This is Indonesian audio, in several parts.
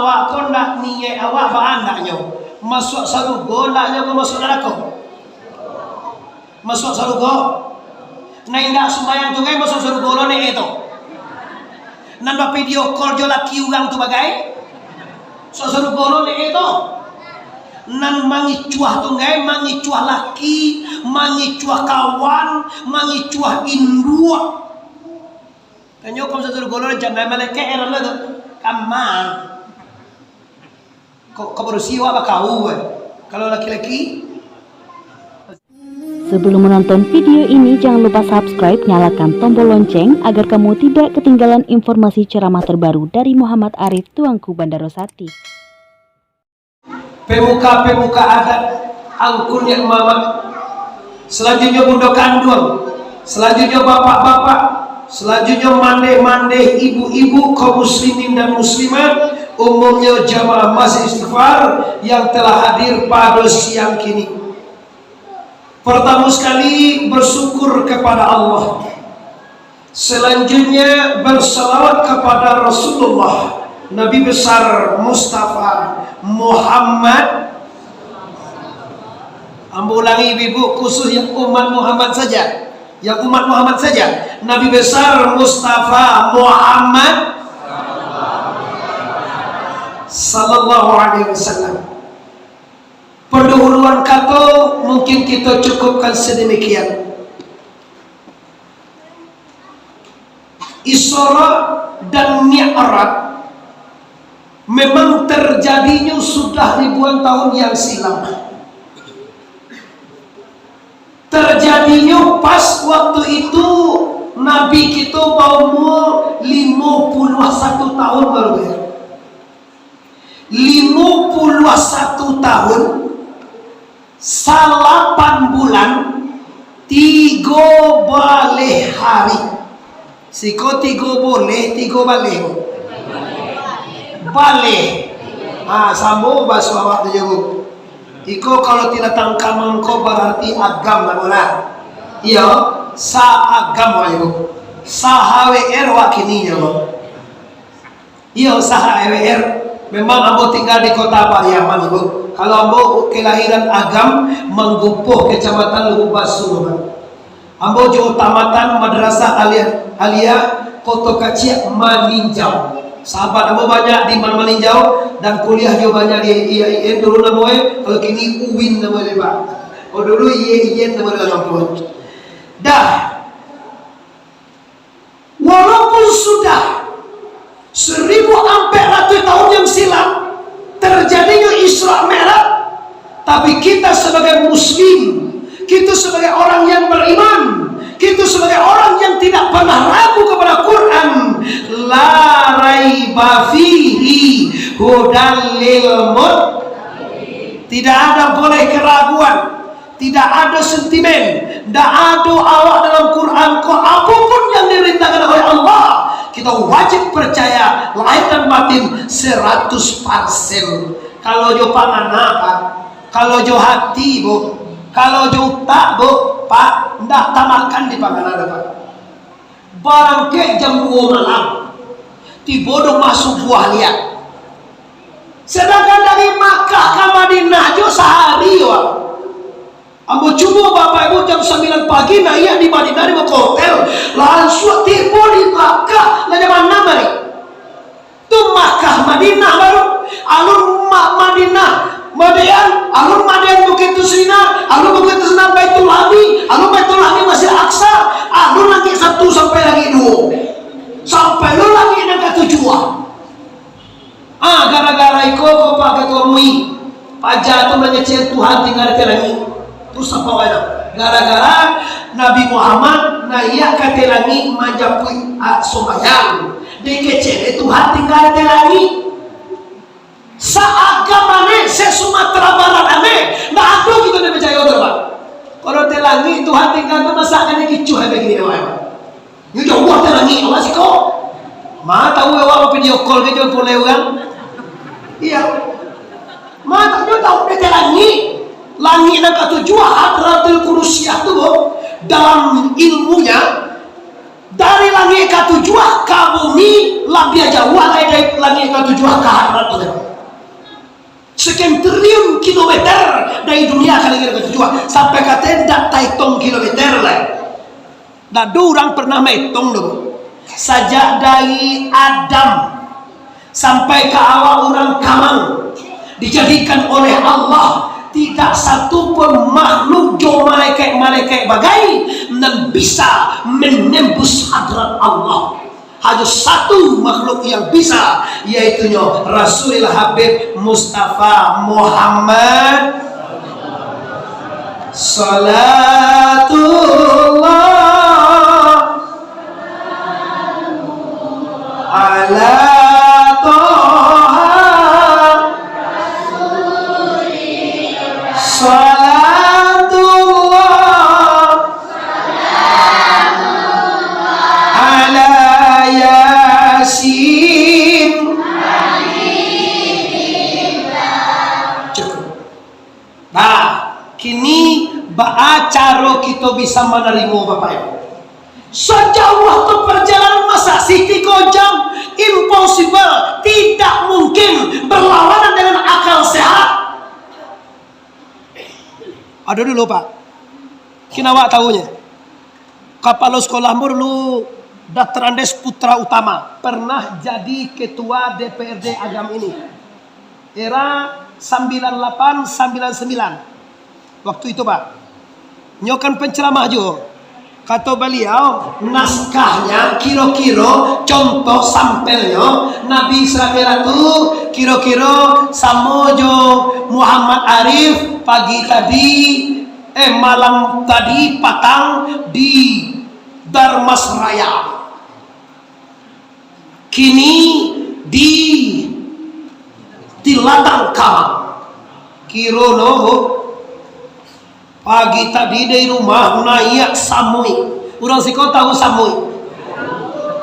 awak kondak niye awak ba anaknya masuk sarugo naknya ko masuk neraka. Masuk sarugo. Nah indak sembahyang tu kan masuk sarugo lo ne itu. Nan video call jo laki orang tu bagai. So sarugo lo ne itu. Nan mangicuah tu kan mangicuah laki, mangicuah kawan, mangicuah indua. Kanyo kom satu golongan jangan malaikat era lah tu kamar kok berusia apa kau kalau laki-laki. Sebelum menonton video ini jangan lupa subscribe, nyalakan tombol lonceng agar kamu tidak ketinggalan informasi ceramah terbaru dari Muhammad Arif Tuanku Bandarosati. Pemuka-pemuka adat angkunnya mama, selanjutnya budak kandung, selanjutnya bapak-bapak, selanjutnya mande-mande ibu-ibu kaum muslimin dan muslimat, umumnya jamaah masjid istighfar yang telah hadir pada siang kini. Pertama sekali bersyukur kepada Allah. Selanjutnya bersalawat kepada Rasulullah Nabi besar Mustafa Muhammad. Ambo ulangi ibu khusus yang umat Muhammad saja. Yang umat Muhammad saja. Nabi besar Mustafa Muhammad sallallahu alaihi wasallam. Pendahuluan kata mungkin kita cukupkan sedemikian. Isra dan Mi'raj memang terjadinya sudah ribuan tahun yang silam. Terjadinya pas waktu itu Nabi kita umur 51 tahun baru ya. 51 tahun 8 bulan 3 balik hari. Siko 3 boleh 3 balik. Balik. Sambung bahasa awak tu jago. Iko kalau tidak tangkap mengko berarti agam lah. Iya, sa agam ayo. Sa HWR wakini jago. Iya, sa HWR. Memang ambo tinggal di kota Pariaman ibu. Kalau ambo kelahiran agam Manggupuh kecamatan Lubasu. Ambo jo tamatan madrasah Alia Kota Kacik Maninjau. Sahabat ambo banyak di Maninjau dan kuliah juga banyak di IAIN dulu namanya. Kalau kini UIN namanya Pak. Oh dulu IAIN namanya ampun. Dah. Walaupun sudah 1400 tahun yang silam terjadinya Isra Mi'raj, tapi kita sebagai muslim, kita sebagai orang yang beriman, kita sebagai orang yang tidak pernah ragu kepada Quran, la raiba fihi hudal lil muttaqin. Tidak ada boleh keraguan, tidak ada sentimen, tidak ada awak dalam Quran kok apapun yang dirintakan oleh Allah. Kita wajib percaya lahir dan batin 100%. Kalau jo pangan apa? Kalau jo hati bu, kalau jo tak bu, Pak, ndak tamakan di pangan ada Pak. Barang ke jam 2 malam, tibodo masuk buah liat. Sedangkan dari Makkah ke Madinah jo sehari wak. Ambo coba bapak ibu jam 9 pagi nah iya di Madinah di hotel langsung tiba di Makkah lah mana mari tu Makkah Madinah baru alun Madinah Madian alun Madian begitu Sinar alun begitu Sinar Baitul Lami alun Baitul Lami masih Aqsa alun lagi 1 sampai lagi 2 sampai lu lagi nak tujuan gara-gara iko kau pakai komui pajak tu mengecil Tuhan tinggal di lagi. Terus apa wajah? Gara-gara Nabi Muhammad naya katelangi majapui sembahyang dikecele Tuhan tinggal telangi saagamane se Sumatera Barat ane ndak ada gitu dia percaya Pak. Kalau telangi Tuhan tinggal tu masakan kicu hai begini awak. Ni jauh telangi awak sih kok. Ma tahu awak video call ke jauh boleh orang? Iya. Ma tahu dia telangi. Langit dan ketujuh Hadratul Qudsiyah itu dalam ilmunya dari langit ke tujuh ke bumi lebih jauh dari langit ke tujuh ke hadrat Allah. Sekian triliun kilometer dari dunia ke langit ke tujuh sampai katanya tidak taitong kilometer lah. Nah, orang pernah menghitung dulu. Sejak dari Adam sampai ke awal orang kamang dijadikan oleh Allah, tidak satu pun makhluk jo malaikat bagai yang bisa menembus hadrat Allah. Hanya satu makhluk yang bisa, yaitu Rasulullah Habib Mustafa Muhammad Salatullah ala kini cara kita bisa menerima Bapak Ibu. Sejauh waktu perjalanan masa Siti Kojam impossible, tidak mungkin berlawanan dengan akal sehat. Ada dulu Pak, kinawa tahunya kapal sekolah dulu Dr. Andes Putra Utama pernah jadi ketua DPRD Agam ini era 98-99 waktu itu Pak. Nyokan penceramah juga kata beliau, naskahnya kira-kira contoh sampelnya Nabi Israel itu kira-kira samojo Muhammad Arif pagi tadi malam tadi patang di Darmasraya, kini di Tilatang Kamang kirono pagi tadi dari rumah naik samui. Orang siko tahu samui?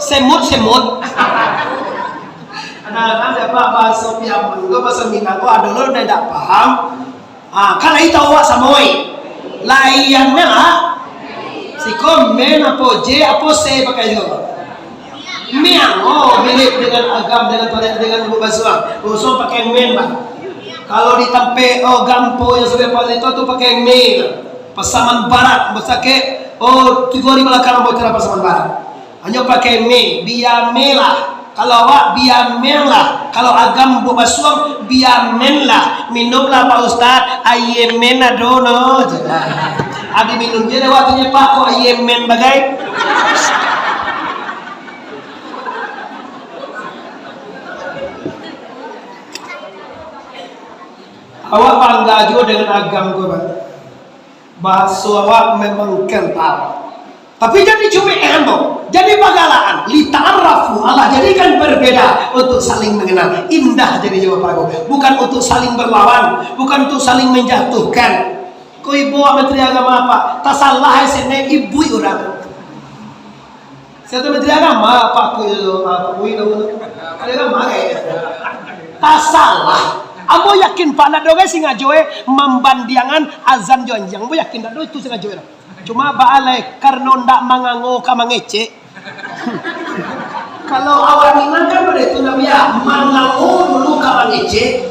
Semut. Nah, ada apa bahasa Piaman? Gue bahasa Minang. Gue ada lo tidak paham. Kan itu tahu samui. Layannya lah. Siko men apa J apa C pakai juga. Miang. Oh, mirip dengan agam dengan bahasa. Usul pakai men Pak. Kalau di tempe gampo yang sudah paling itu pakai mie pasaman barat besake tigori belakang bocor pasaman barat hanya pakai mie biar melah kalau awak biar melah kalau agam bu basuang biar menlah minumlah Pak Ustad ayemen adono adi minum jadi waktunya Pak kok ayemen bagai awak bangga juga dengan agam gue Pak. Bahasa awak memang kental. Tapi jadi cuma jadi bagalaan. Lita'arafu Allah jadikan berbeda untuk saling mengenal. Indah jadi jawab aku. Bukan untuk saling berlawan, bukan untuk saling menjatuhkan. Kau ibu menteri agama apa? Tak salah sene ibu orang. Saya menteri agama apa aku itu agama tak salah. Abo yakin Pak Nadoge singa joe membandiangan azan jonjang. Abo yakin dak itu singa joe. Cuma baalai karena ndak mangango ka mangece. Kalau awak minang kan pada itu namanya mangango dulu ka mangece.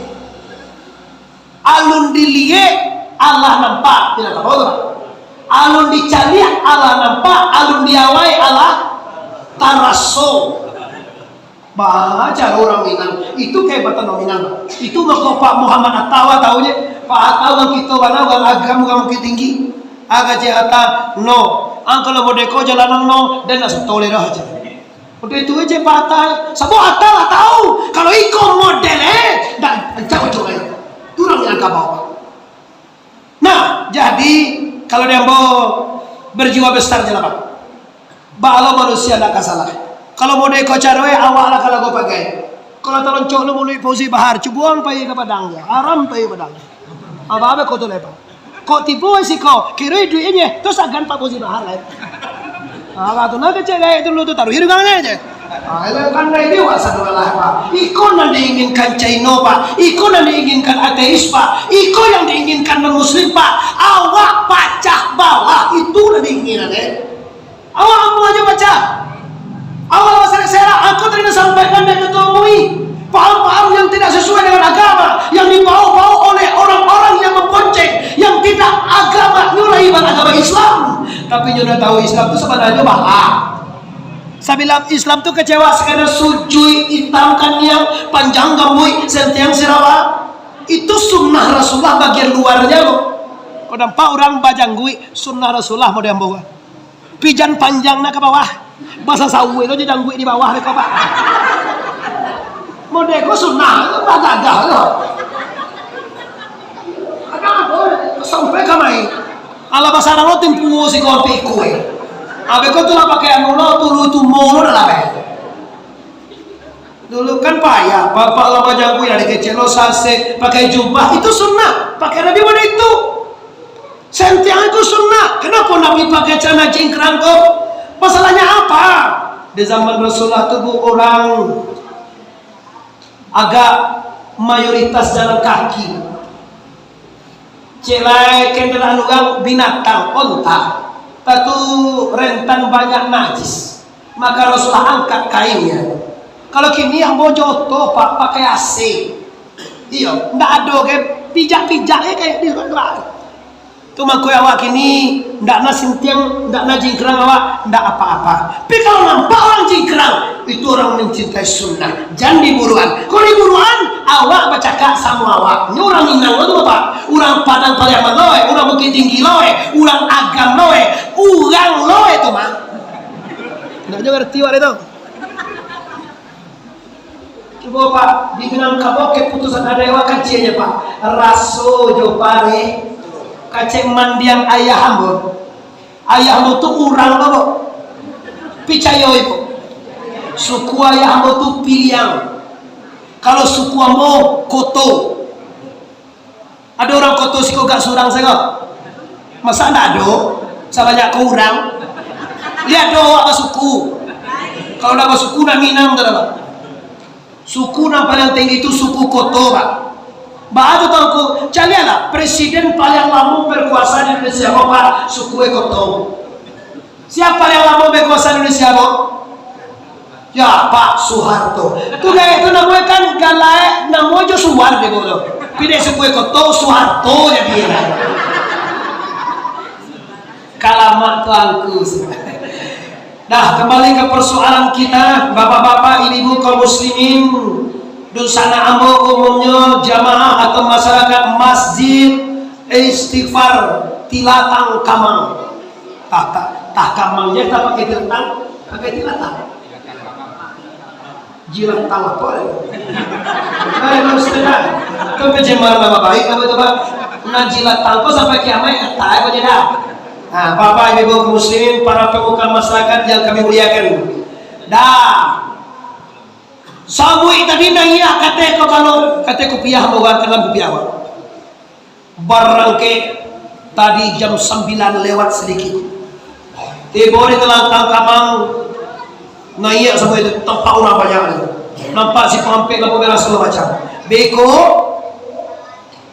Alun dilie Allah nampak tidak tahu. Alun dicari Allah nampak, alun diawai Allah taraso. Baca orang Minang itu kayak batan Minang itu maka Pak Muhammad Attawa tahunya Pak Attawa kita mana agam kamu tinggi agak jahata no kalau mau deko jalan no dan langsung tolerah aja udah itu aja Pak Attawa semua Attawa tahu kalau ikut modelnya dan jauh juga turun yang bawah. Nah jadi kalau dia mau berjiwa besar jalan Pak balo manusia tidak salah. Kalau mau deko carwe awak lah kalau gue pakai. Kalau teroncok lu mulai posisi bahar, cubuang pai ke padang ya, haram pai padang. Apa kau tu lepas? Kau tipu sih kau, kira duitnya, terus agan pak posisi bahar lah. Kalau tu nak kecil itu lu tu taruh hidup aja. Kan itu asal lah pak. Ikon yang diinginkan Cina pak, ikon yang diinginkan ateis pak, ikon yang diinginkan non muslim pak. Awak pacah bawah itu yang diinginkan Awak apa aja baca? Awal saya aku tadi sampaikan dan ketua MUI, paham-paham yang tidak sesuai dengan agama, yang dibawa-bawa oleh orang-orang yang membonceng, yang tidak agama nyurai agama Islam. Tapi sudah tahu Islam itu sebenarnya bahak. Saya bilang Islam itu kecewa sekadar sujui hitamkan yang panjang gambui sentiang sirawa. Itu sunnah Rasulullah bagian luarnya kok. Kau nampak orang bajanggui sunnah Rasulullah mau diambil. Pijan panjangnya ke bawah. Bahasa sawi itu janggui di bawah mereka pak. Mau deko sunnah itu bagagah loh. Ada apa? Sampai kamai. Ala bahasa Arab timpu si kopi kue. Abe kau tuh lah pakai anu lo tulu tu mulu dah lah. Dulu kan payah, bapak lama jago dari kecil lo sase pakai jubah itu sunnah, pakai Nabi mana itu? Sentiang itu sunnah. Kenapa Nabi pakai celana jingkrang kok? Masalahnya apa? Di zaman Rasulullah tuh orang agak mayoritas jalan kaki. Celai kendaraan lugang binatang onta. Tatu rentan banyak najis. Maka Rasulullah angkat kainnya. Kalau kini yang bojoto pak pakai AC, iya, ndak ada kayak pijak-pijaknya kayak di luar. Cuma kau awak kini ndak na sintiang, ndak na jingkrang awak, ndak apa-apa. Tapi kalau nampak orang jingkrang, itu orang mencintai sunnah. Jangan diburuan. Kalau diburuan, awak bercakap sama awak. Ini orang Minang itu pak, orang Padang Pariaman loe, orang Bukit Tinggi loe, orang Agam loe, orang loe itu mah. Ndak juga ngerti wak itu. Coba pak, dibilang kabok keputusan ada yang kacinya pak. Raso jo pare, kaceng mandiang ayah hamba. Ayah hamba tu urang loh, picayo itu. Suku ayah hamba tu piliang. Kalau suku hamba koto. Ada orang koto sih kok gak surang saya. Masa ndak ada? Sebanyak kau urang. Lihat doa apa suku. Kalau nak suku nak Minang tu lah. Suku yang paling tinggi itu suku Koto pak. Baru tahu ku, calianlah presiden paling lama berkuasa di Indonesia pak suku Koto. Siapa yang lama berkuasa di Indonesia pak? Ya Pak Soeharto. Itu kayak itu namanya kan galai, namanya Soeharto deh pilih suku Koto Soeharto jadi. Kalamat tuanku. Nah, kembali ke persoalan kita, bapak-bapak, ibu-ibu kaum muslimin, dusana ambo umumnya jamaah atau masyarakat masjid istighfar tilatang kamang. Tah kamangnya tak pakai tilatang, pakai tilatang. Jilat tawa apa? Ayo setengah. Kau pencemal baik kamu itu pak. Nah jilat tangko sampai kiamat tak apa jadi dah. Nah, Bapak Ibu kaum muslimin, para pemuka masyarakat yang kami muliakan. Dah. Sabui tadi nanya kata kalau kata kopiah bawa dalam kopiah. Barangke tadi jam 9 lewat sedikit. Tiba di telantang kamang nanya semua itu tempat orang banyak. Nampak si pampe lampu merah segala macam. Beko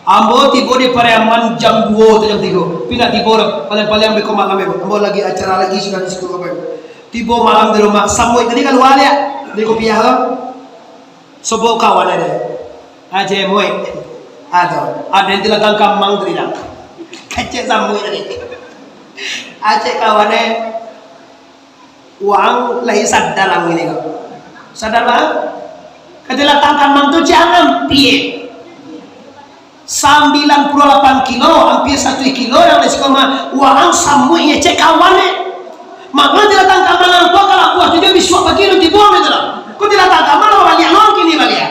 ambo tiba di Pariaman jam 2 atau jam 3. Pindah tiba paling-paling beko malam beko. Ambo lagi acara lagi sudah di situ apa. Tiba malam di rumah. Sampai tadi kan wali ya di kopiah kan. Sebab kawan ada. Aje moy. Ada yang dilatang kamang tidak. Kecil sampai tadi. Aje kawannya uang lagi sadar lang ini kok. Sadar lah? Kedilatang kamang tu jangan piye. 98 kilo, hampir 1 kilo yang resiko mah uang samunya cek kawannya. Maka dilatang kamang tu kalau buat dia bisa bagi nanti buang itu lah. Kau dilatang kamang orang yang long kini balik ya.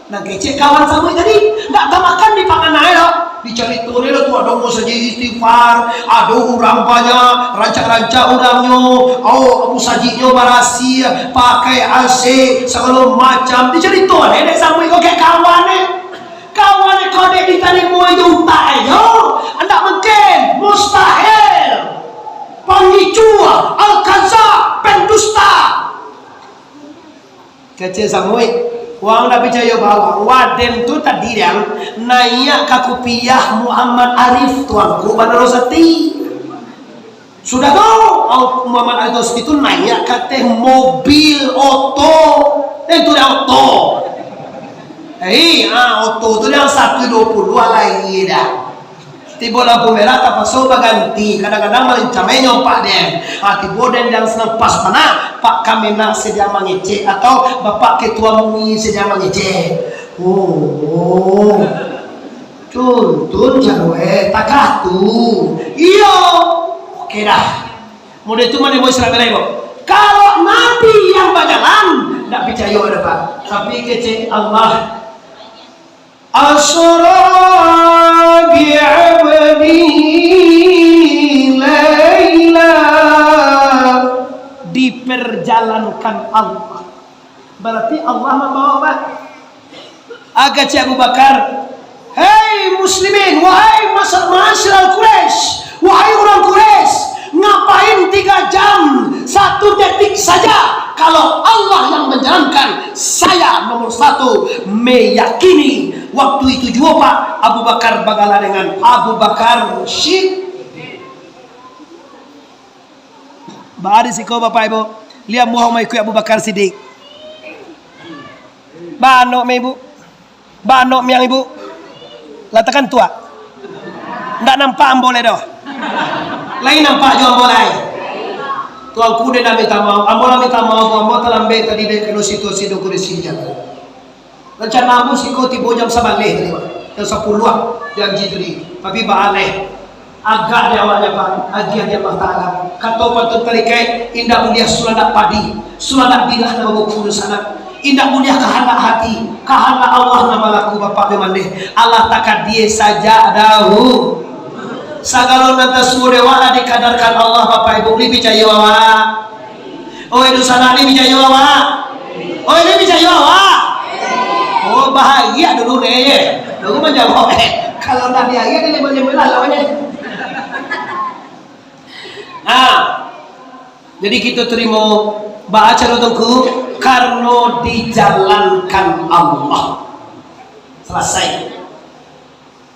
Nah cek kawan samunya tadi nggak makan di pangan air. Dicari tuh tu ada mau saja istighfar, ada orang banyak, rancak-rancak orangnya, abu sajinya barasi, pakai AC, segala macam. Dicari tuh nenek sampai kau kayak kawannya kau dek ditanya mau itu tak aja, anda mungkin mustahil, pengicua, al-kaza, pendusta. Kecil sampai. Wang dah percaya bahwa waden tu tadi yang naik ke kopiah Muhammad Arif tuanku Bandar Rosati. Sudah tahu Muhammad Ali itu naik kata mobil oto, itu dia oto. Oto itu yang 120 lagi dah. Tiba lampu merah tak pasal ganti. Kadang-kadang melincamnya nyompak dia. Tiba dan yang senang pas mana Pak Kamenang sedia mengecek atau Bapak Ketua MUI sedia mengecek. Tuntun jarwe takah tu. Iya. Oke dah. Mudah itu mana mau Islam ibu. Kalau Nabi yang berjalan tak percaya ada Pak. Tapi kecek Allah. Asra bi'abdi layla, diperjalankan Allah. Berarti Allah membawa apa? Agak Abu Bakar, hei muslimin, wahai masyarakat Quraisy, wahai orang Quraisy, ngapain 3 jam 1 detik saja? Kalau Allah yang menjalankan, saya nomor 1 meyakini. Waktu itu juga Pak Abu Bakar bagala dengan Abu Bakar Siddiq. Bahari siko Bapak Ibu, lihat Muhammad ikut Abu Bakar Siddiq. Banok me Ibu, banok yang Ibu, latakan tua. Ndak nampak boleh doh. Lain nampak juga boleh. Tuan kuda dah minta maaf, ambola minta maaf, ambola terlambat tadi dari kena situasi do kuda sinjang. Rencana aku sih kau tiba jam 9 tadi, jam 10 janji tadi, tapi baaleh. Agak dia awalnya Pak, agian dia Taala. Kata patut terikai, indah mulia suladak padi, suladak bilah nama buku sana. Indah mulia kehendak hati, kehendak Allah nama laku Bapak memandeh. Allah takkan dia saja dahu. Sagala nanta surewa dikadarkan Allah Bapak Ibu li percaya wa. Oh itu sana li percaya wa. Oh ini percaya wa. Oh bahagia dulu nih. Dulu menjawab kalau tak bahagia dia boleh-boleh lawannya. Jadi kita terima baca tunggu karena dijalankan Allah. Selesai.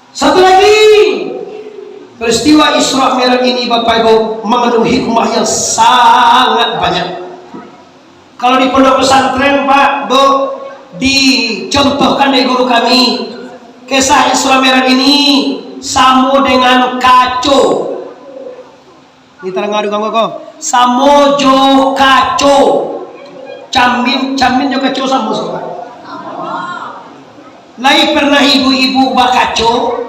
Satu lagi. Peristiwa Isra Mi'raj ini Bapak Ibu mengandung hikmah yang sangat banyak. Kalau di pondok pesantren Pak Bu dicontohkan dari guru kami, kisah Isra Mi'raj ini sama dengan kaco. Ini terang ngadu kamu kok. Samojo kaco. Camin jo kaco sama sobat. Lai pernah ibu-ibu bakaco?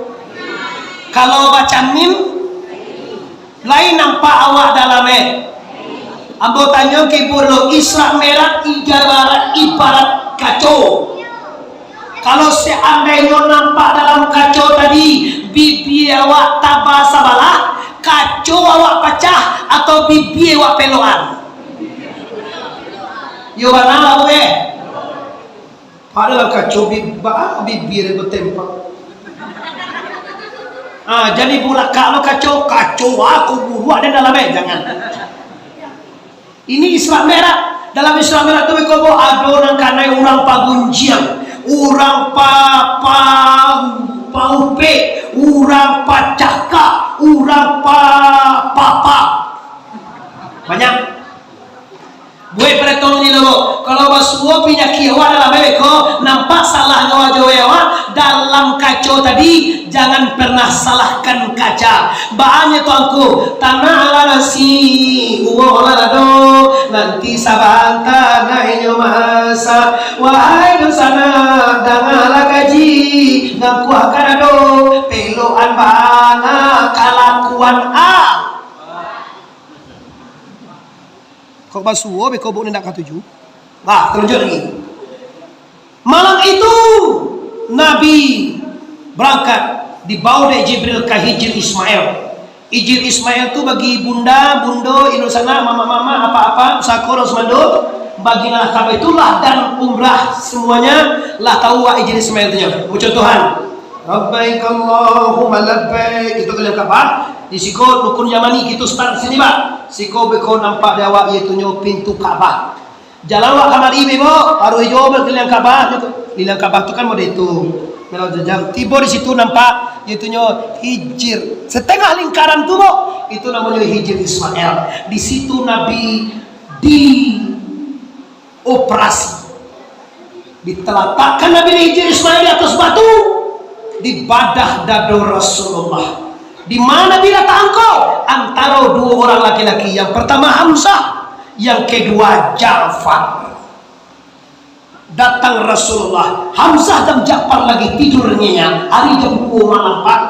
Kalau baca mim lain nampak awak dalamnya. Ambo tanya ke bolo Isra Mi'raj ibarat kacau. Kalau seandainya nampak dalam kacau tadi bibi awak tabah sabalah, kacau awak pecah atau bibi awak peloan. Yo mana we? Padahal kacau bibi bertempat. Jadi pula kalau kacau aku buru ada dalamnya, jangan. Ini Isra Mi'raj. Dalam Isra Mi'raj itu kau adonan karena orang pagunjiang, orang paupe, orang pacaka, orang papa. Banyak. Gue pertolong ini loh. Kalau basuh punya kiawa dalam beko nampak salah ngawa dalam kacau tadi, jangan pernah salahkan kaca. Bahannya tuanku tanah nasi uolado nanti saban tanah inyo masa wahai dosana dangala gaji ngaku akan ado peloan bana kalakuan kok basuh beko buk nendak katuju. Terlanjut lagi. Malam itu Nabi berangkat dibawa dari Jibril ke Hijr Ismail. Hijr Ismail itu bagi bunda, bundo, inusana, mama-mama, apa-apa, sakor, semando, bagilah Ka'bah itulah dan umrah semuanya lah tahu wa Hijr Ismail itu. Contohan, Labbaik Allahumma labbaik, itu kalian Ka'bah. Di siko rukun Yamani gitu start sini Pak. Siko beko nampak dawa iaitu pintu Ka'bah. Jalan wa kamar ibu baru hijau berkeliling Ka'bah itu. Keliling Ka'bah itu kan mode itu. Kalau jam tiba di situ nampak iaitu Hijr. Setengah lingkaran tuh itu namanya Hijr Ismail. Di situ Nabi dioperasi, diteletakkan Nabi Hijr Ismail di atas batu, di badah dada Rasulullah. Di mana binatang engkau? Antara dua orang laki-laki. Yang pertama Hamzah, yang kedua Ja'far. Datang Rasulullah, Hamzah dan Ja'far lagi tidur nyenyak. Hari jam 2 malam Pak,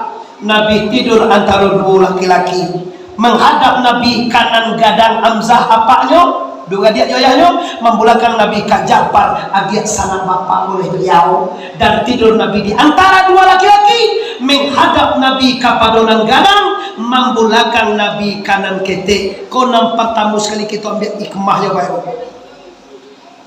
Nabi tidur antara dua laki-laki. Menghadap Nabi kanan gadang Hamzah apaknya, dua dia joyahnya, membulakkan Nabi ka Ja'far agiat sangat bapak oleh beliau. Dan tidur Nabi di antara dua laki-laki, menghadap Nabi ka padonan gadang, membulakkan Nabi kanan kete. Kau nampak tamu sekali kita ambil hikmahnya baik.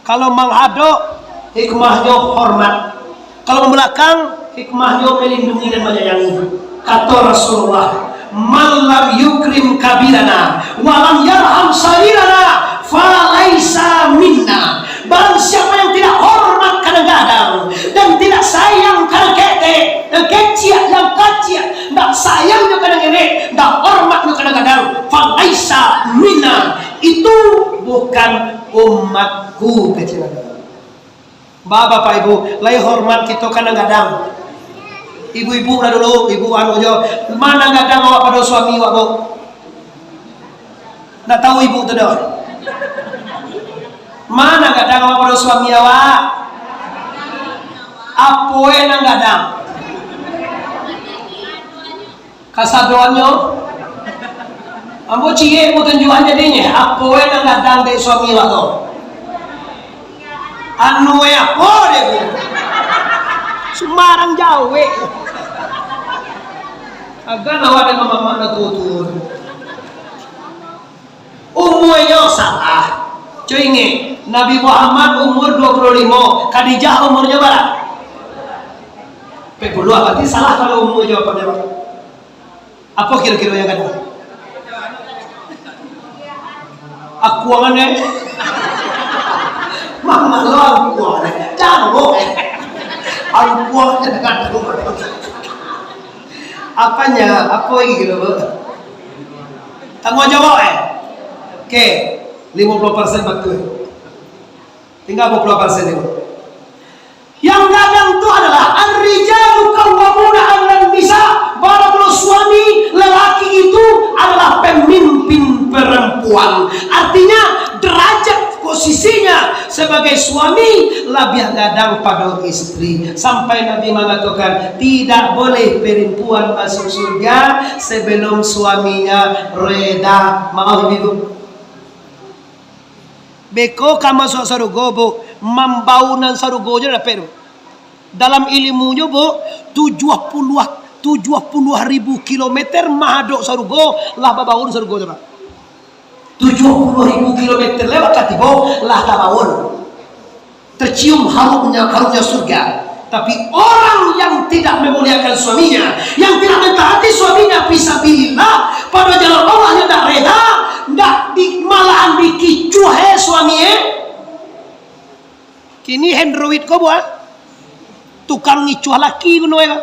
Kalau menghadap, hikmahnya hormat. Kalau belakang, hikmahnya melindungi dan menyayangi. Kata Rasulullah, man lam yukrim kabirana walam yarham sairana falaisa minna. Barang siapa yang tidak hormat kadang-kadang dan tidak sayang kadang kete, dan kecil yang kecil, tidak sayangnya kadang ini, tidak hormatnya kadang-kadang, falaisa minna, itu bukan umatku. Kecil. Bapak Ibu, lay hormat kita kadang-kadang. Ibu-ibu lah dulu, ibu anu jo, mana kadang awak pada suami awak bu? Nak tahu ibu tu dah? Mana kadang awak pada suami awak? Apa yang kadang? Kasadoannya? Ambo cie bukan jual jadinya. Apa yang kadang dari suami awak tu? Anu apa dia bu? Semarang Jawa. Agak nawar dengan mama nak tutur. Umurnya salah. Cuy ingat, Nabi Muhammad umur 25, Khadijah umurnya berapa? 40. Berarti salah kalau umur jawabannya. Apa kira-kira yang ada? Aku angannya. Mama lo aku angannya. Jangan bohong. Aku angannya dengan rumah. Apanya? Apa lagi gitu bu? Tanggung jawab Oke, 50% betul. Tinggal 40% itu. Yang kadang itu adalah ar-rijalu qawwamuna 'alan nisa. Barakallahu, suami lelaki itu adalah pemimpin perempuan. Artinya derajat posisinya sebagai suami lebih gadang pada istri. Sampai Nabi mengatakan tidak boleh perempuan masuk surga sebelum suaminya reda. Mau begitu? Beko kama masuk surga bu, membaunan surga aja dah peru. Dalam ilmunya bu, 70.000 kilometer mahadok surga lah babaun surga coba. 70.000 kilometer lewat katibo lah tabaun. Tercium harumnya surga. Tapi orang yang tidak memuliakan suaminya, yang tidak mentaati suaminya fisabilillah, pada jalan Allah yang tidak reda, malahan dikicuh suaminya. Kini Android kau buat tukang ngicuh laki kuno ya.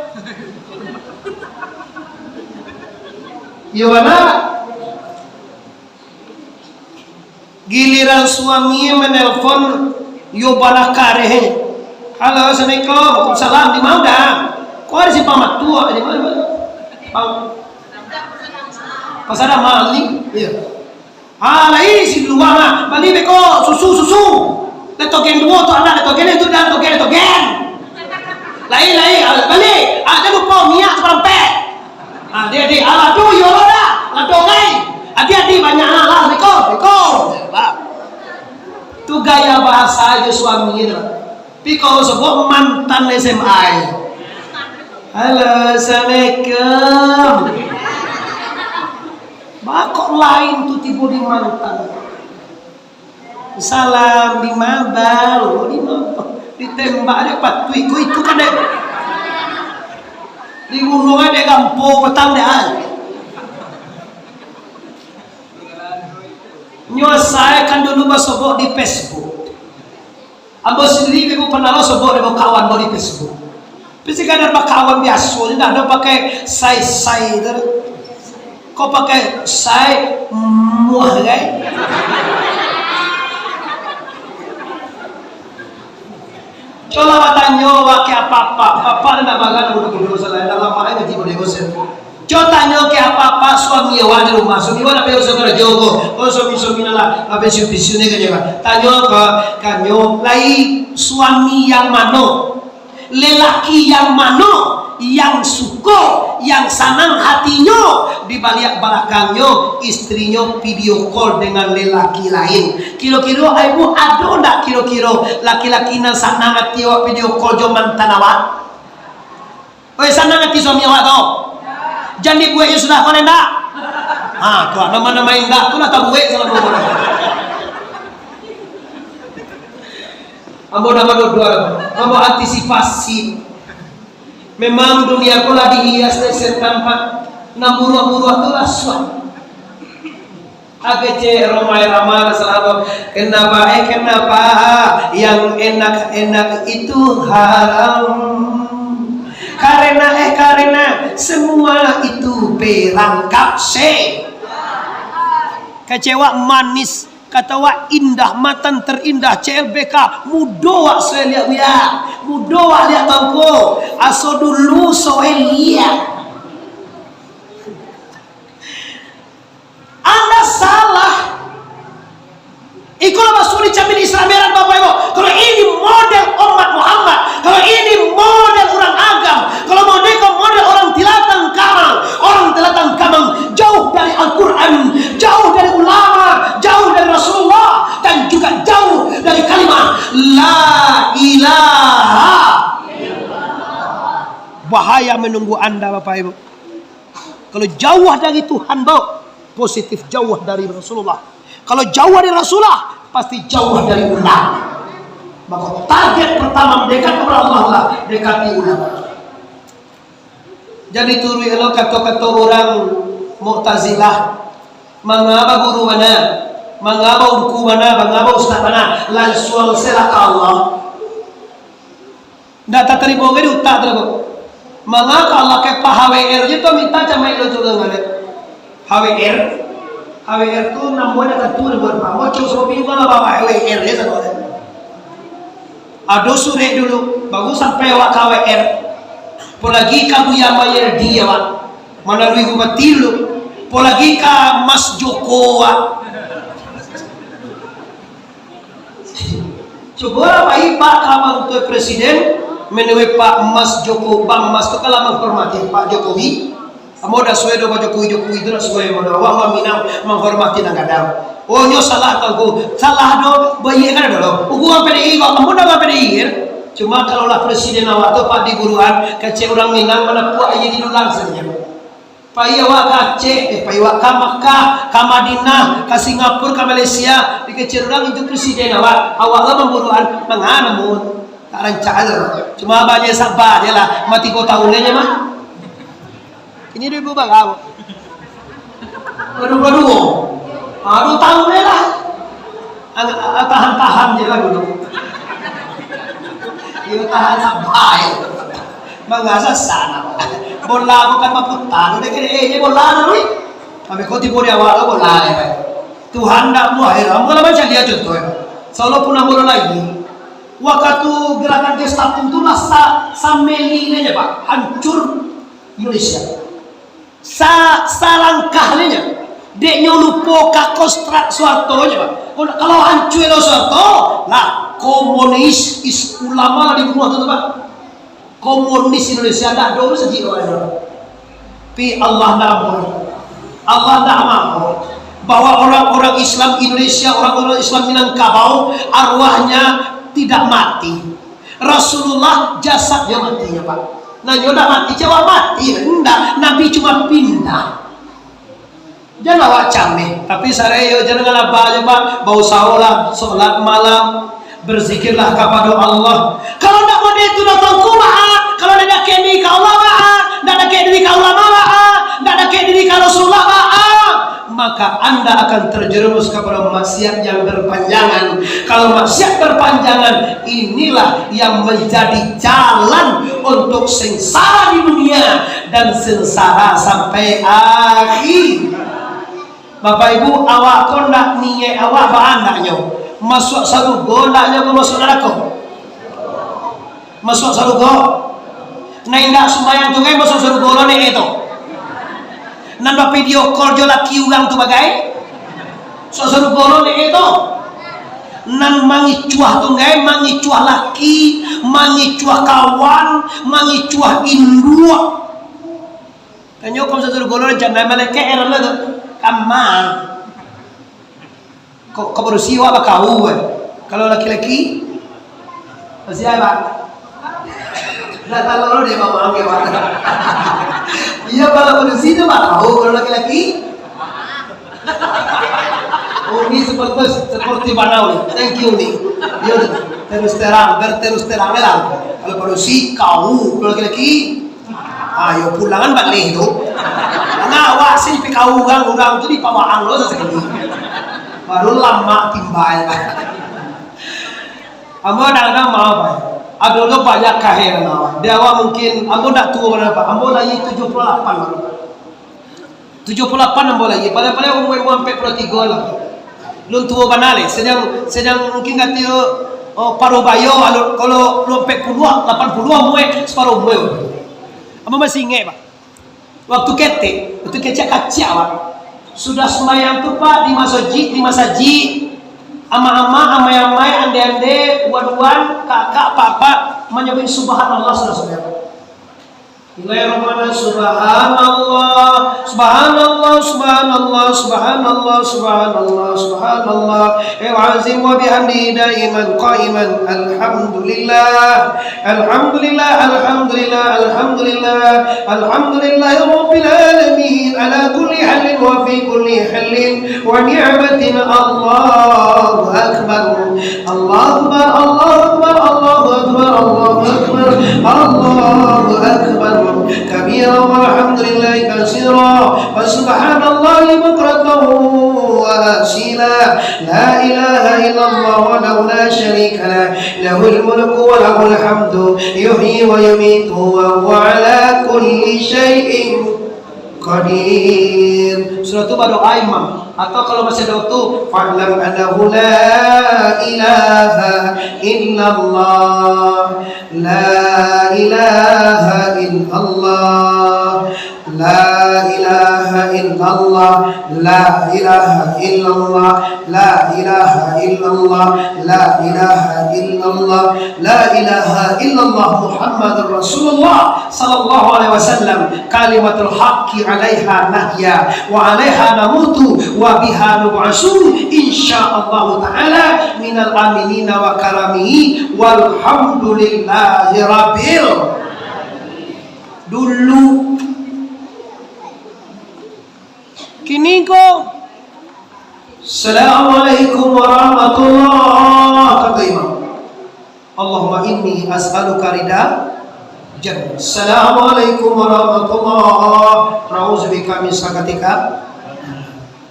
Yowana giliran suaminya menelpon Yobana kareh. Halo, assalamualaikum, waalaikumsalam. Di mana dah? Kau ada si pamat tua di mana? Pasal ada mali. Iya. Lain si luar mah. Bali beko susu. Letogen dua tu anak letogen itu dan letogen. Lain. Bali. Ada lupa minyak seperempat. Dia ala tu yola. Ladongai. Hati-hati banyak lah. Beko. Tu gaya bahasa aja suami itu. Tapi kalau sebut mantan SMA. Halo, assalamualaikum. Kok lain tuh tipu di mantan. Salam di mabal, ditembak ada patui. Ku itu kan deh. Di gunung ada kampung petang deh. Nyawa saya kan dulu bersobok di Facebook. Ambo sendiri aku pernah sobok dengan kawan di Facebook. Pasti kadang kawan biasa, tidak ada pakai say. Kok pakai saya muah guys? Coba tanya ke apa nak bagan udah kudu salah dalam apa ngaji boleh gosen. Coba tanya ke apa suami awak di rumah, suami awak apa usah kerja jogo, oh suami nala apa siu-siu ni kerja. Tanya ke kanyo lai suami yang mana, lelaki yang mana yang suka, yang senang hatinya di balik belakangnya istrinya video call dengan lelaki lain. Kira-kira ibu ada tak kira-kira laki-laki yang senang hati awak video call jo mantan awak? Oh senang hati suami awak tu? Jadi buat yang sudah kau nak? Kau nama-nama enggak, kau nak tahu buat salah nombor. Ambo nama dua, ambo antisipasi. Memang dunia pula dihias dari setan pak, namuru-namuru itulah suami. Agece ramai-ramai selalu kenapa yang enak-enak itu haram? Karena semua itu berangkap kecewa manis. Kata wak indah matan terindah CLBK mudo wak saya lihat ya mudo wak lihat tangko aso dulu saya lihat Anda salah. Ikulah masuk camin Islam beran Bapak Ibu. Kalau ini model umat Muhammad, kalau ini model orang agam, kalau model orang tilatan kamang, jauh dari Al-Quran, jauh dari ulama, jauh dari Rasulullah, dan juga jauh dari kalimat La ilaha illallah. Bahaya menunggu Anda Bapak Ibu. Kalau jauh dari Tuhan positif jauh dari Rasulullah. Kalau jauh dari Rasulullah, pasti jauh dari ulama. Maka target pertama mendekat kepada Allah lah, dekati ulama. Jadi turu elo kata-kata orang Mu'tazilah, mengapa guru mana, mengapa unku mana, mengapa ustaz mana, langsung selak Allah. Ndak tak terima gini utak terus. Mengapa Allah ke HWR je tu minta sama elo juga ngale. HWR tu namanya ketua berapa? Mau coba bingung lah bawa HWR ya saudara. Ado sore dulu, bagus sampai awak HWR. Polagi kamu yang bayar dia wak, melalui bupati lu. Polagi ka Mas Joko wak. Coba baik Pak kamu untuk presiden, menuai Pak Mas Joko, Bang Mas tu kalau menghormati Pak Jokowi. Amo dah suai do Jokowi itu dah suai mo wa minang menghormati nangadang. Oh nyo salah tahu salah do bayi kan do. Ugu PDI kok amo dah PDI. Cuma kalau lah presiden awak tu Pak di buruan kece orang Minang mana puak aja di langsung nya. Pak awak kace Pak awak ka Makkah, ka Madinah, ka Singapura, ka Malaysia di kece orang itu presiden awak lah memburuan mangana mun. Tak rancang cuma banyak sabar je lah mati kota ulenya mah. Ini dia berubah kau. Aduh, tahu deh lah. Tahan je lah dulu. Ia tahan sampai. Mengasa sana. Bola bukan maputan. Udah kira je bola ni. Kami kau tipu dia awal bola ni. Tuhan tak mau akhir. Kamu lah macam dia contoh. Selalu pun nak bola lagi. Waktu gerakan Gestapo tu lah sameli ni je pak. Hancur Indonesia. Salangkahnya deknya lupa kakostrat Soeharto aja pak. Kalau hancur Soeharto lah komunis ulama di rumah tu pak. Komunis Indonesia tak ada urus sejak orang. Tapi Allah tak mau bahwa orang-orang Islam Indonesia, orang-orang Islam Minangkabau arwahnya tidak mati. Rasulullah jasadnya matinya pak. Nah, jodoh mati, jawab mati. Enggak, Nabi cuma pindah. Jangan awak cameh. Tapi saya jangan ngalaba aja pak. Bau saulah, solat malam, berzikirlah kepada Allah. Kalau nak mau itu datang kumaha. Kalau nak kini ke Allah maha, nak kini ke ulama maha, nak kini ke Rasulullah maha. Maka Anda akan terjerumus kepada maksiat yang berpanjangan. Kalau maksiat berpanjangan, inilah yang menjadi jalan untuk sengsara di dunia dan sengsara sampai akhir. Bapak Ibu, awak kau nak niat awak bakandaknya masuk surga, naknya kau masuk neraka. Masuk surga. Nah indah sembahyang tu kan masuk surga lo nih itu. Nanda video call jo laki orang tu bagai. Masuk surga lo nih itu. Nan mangicuah tu kan, mangicuah laki, mangicuah kawan, mangicuah induk. Kanyo kau masuk surga lo jangan malaikat eran lo tu. Kamar kok baru siwa apa kau kalau laki-laki masih apa nggak tahu dia mau ambil apa iya kalau baru siwa apa kau kalau laki-laki oh ini seperti banau thank you nih dia terus terang lah kalau baru si kau kalau laki-laki ayo pulangan balik itu ngawasin pikau orang itu di pawaan lo sesekali baru lama timbal ambo kadang-kadang mau apa aduh banyak kahir dewa mungkin ambo tak tua berapa ambo lagi 78 baru 78 ambo lagi pada umur sampai 43 lah belum tua banale sedang mungkin kata paruh bayo kalau belum 80 umur separuh umur ambo masih ingat pak waktu kecak Pak, sudah sembahyang tuh Pak di masjid, amai-amai, ande-ande, uan-uan, kakak, papa, menyebut subhanallah saudara-saudara. Bismillahirrahmanirrahim. Subhanallah. Wa'azim wa bihamdi daiman qa'iman. Alhamdulillah rabbil alamin ala kulli halin wa fi kulli halin wa ni'matin. Allahu akbar كبيرا والحمد لله كثيرا وسبحان الله بكرة وأصيلا لا إله إلا الله وحده لا شريك له الملك وله الحمد يحيي ويميت وهو على كل شيء qadir. Surah itu baru imam. Atau kalau masih ada waktu, fa'lam annahu la ilaha illallah, la ilaha illallah, la ilaha illallah, la ilaha illallah, la ilaha illallah, la ilaha illallah, la ilaha illallah Muhammadur Rasulullah sallallahu alaihi wasallam. Kalimatul haqqi 'alaiha nahya wa 'alaiha namutu wa biha nub'asun insyaallah taala minal aminina wa karamihi walhamdulillahi rabbil dulu. Kini ko Assalamualaikum warahmatullah, kata imam. Allahumma inni as'aluka ridha jannah. Assalamualaikum warahmatullah, na'udzubika min sakatika.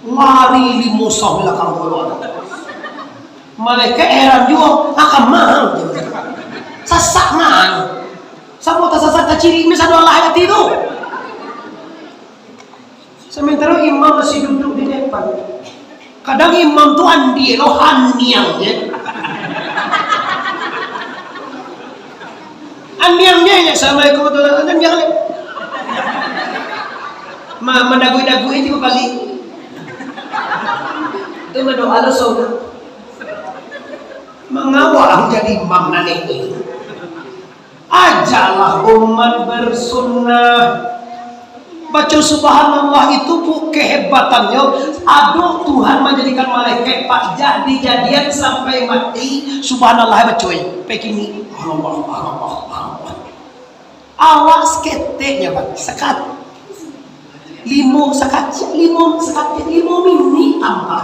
Lari li Musa belakang golongan. Malaikat heran juga, akan mahal. Sasak mahal. Sama tak sasak kecil misal Allah ayat itu. Sementara imam masih duduk di depan. Kadang imam tu andi rohaniang ya. Andiang-nya Assalamualaikum warahmatullahi wabarakatuh. Mendagui-dagui itu kali. Itu berdoa lo saudara. Mengawal jadi imam nanti. Ajalah umat bersunnah. Baca subhanallah itu bu kehebatannya. Aduh Tuhan menjadikan malaikat pak jadi-jadian sampai mati. Subhanallah bacoy. Begini. Allah. Awas keteknya pak. Sekat. Limo mini tambah.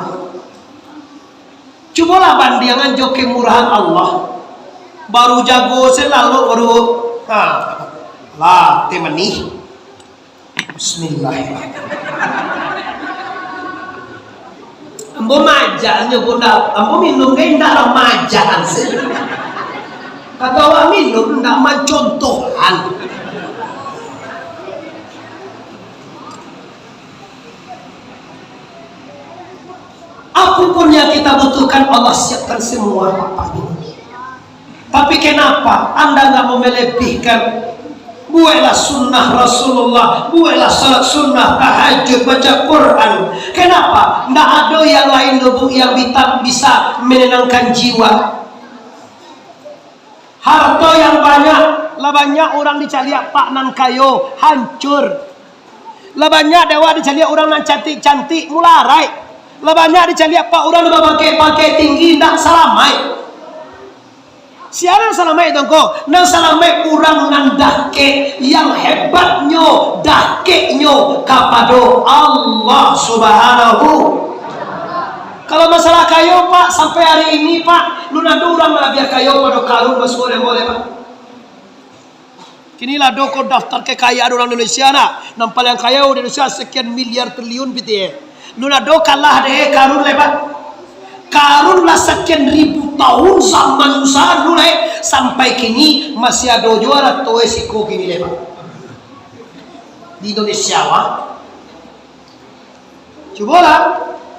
Cobalah bandingan jo kemurahan Allah. Baru jago selalu baru lah temani. Bismillahirrahmanirrahim. Ambo majanya bunda, ambo minum ke indah lah majaan sih. Kata awak minum ndak mencontohan. kita butuhkan Allah siapkan semua Bapak Ibu. Tapi kenapa Anda nggak mau melebihkan? Buatlah sunnah Rasulullah, buatlah salat sunnah, tahajud, baca Quran. Kenapa? Nggak ada yang lain yang bisa menenangkan jiwa. Harta yang banyak, lah banyak orang dicari pak nan kayo hancur. Lah banyak dewa dicari orang nan cantik-cantik mularai. Lah banyak dicari pak orang pakai tinggi ndak salamai. Siapa salamai dongko? Nang salamai orang nan dake yang hebatnya dakenya kepada Allah Subhanahu. Kalau masalah kayo Pak, sampai hari ini Pak, lu nado orang malabia kayo pada karun mas boleh Pak. Kini lah doko daftar kekayaan orang Indonesia nak, nampal yang kaya di Indonesia sekian miliar triliun gitu ya. Lu nado kalah deh karun le Pak. Karun lah sekian ribu tahun zaman usaha lu le, sampai kini masih ada juara toe siko kini le Pak. Di Indonesia Pak. Coba lah.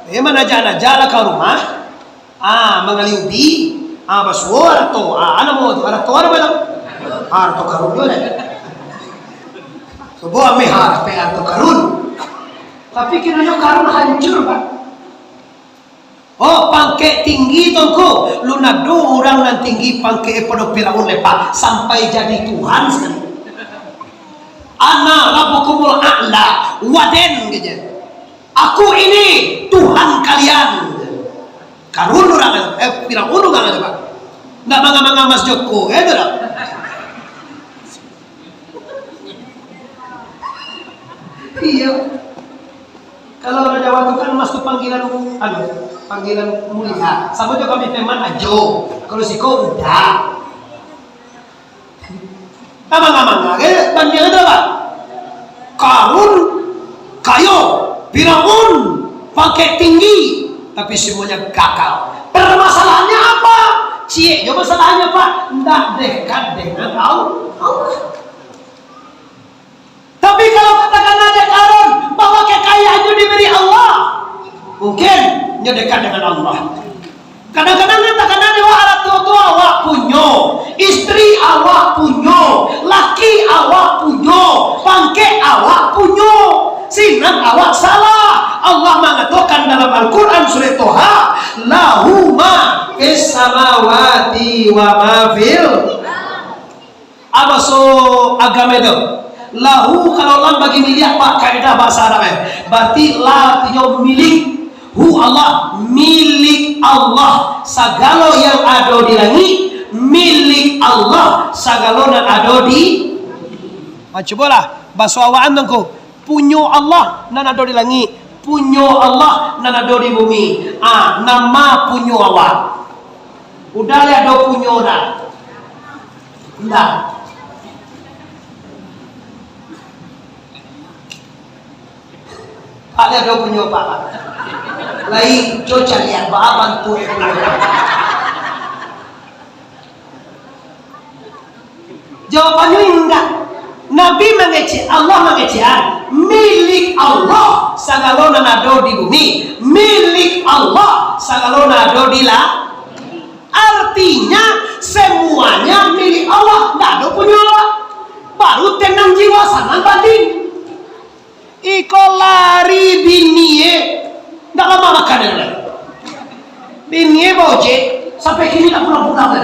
Memang aja ke rumah, mengaliubi, basuar atau anak mau anak tua apa lah, atau karun juga. Sebuah mehar atau karun, tapi kiranya karun hancur Pak. Oh pangke tinggi tongko, lunado orang nan tinggi pangke pada Firaun lepak sampai jadi Tuhan sekali. Ana rabbukumul a'la waden gitu. Aku ini Tuhan kalian. Karun orang Firaun orang ada Pak. Nggak mangga-mangga Mas Joko, itu dah. Iya. Kalau Raja Watu kan Mas tuh panggilan mulia. Sama juga kami teman ajo. Kalau siko udah. Mangga-mangga, bandingnya itu Pak. Karun kayo Firaun pakai tinggi tapi semuanya gagal. Permasalahannya apa? Cie, ya masalahnya Pak, tidak dekat dengan Allah. Tapi kalau katakan ada Karun bahwa kekayaannya diberi Allah, mungkin dia dekat dengan Allah. Kadang-kadang katakan ada alat tua awak punya, istri awak punya, laki awak punya, pangke awak punya. Sinan awak salah. Allah mengatakan dalam Al-Quran surah Toha, lahu ma fis samawati wa ma fil. Apa so agama itu? Lahu kalau Allah bagi milik Pak kaidah bahasa Arab. Berarti la artinya milik. Hu Allah, milik Allah. Segala yang ada di langit milik Allah. Segala yang ada di. Cobalah bahasa awaan dongko. Punyo Allah nan ada di langit, punyo Allah nan ada di bumi. Nama punyo Allah. Udah ada punyo dah. Enggak. Ada punyo Pak. Lain coba lihat Pak bantu. Jawabannya enggak. Nabi mengecek, Allah mengecek milik Allah segala nado di bumi, milik Allah segala nado di la. Artinya semuanya milik Allah, nggak ada punya Allah. Baru tenang jiwa sana batin. Iko lari binie, nggak lama makan ya. Binie boje sampai kini tak pulang-pulang.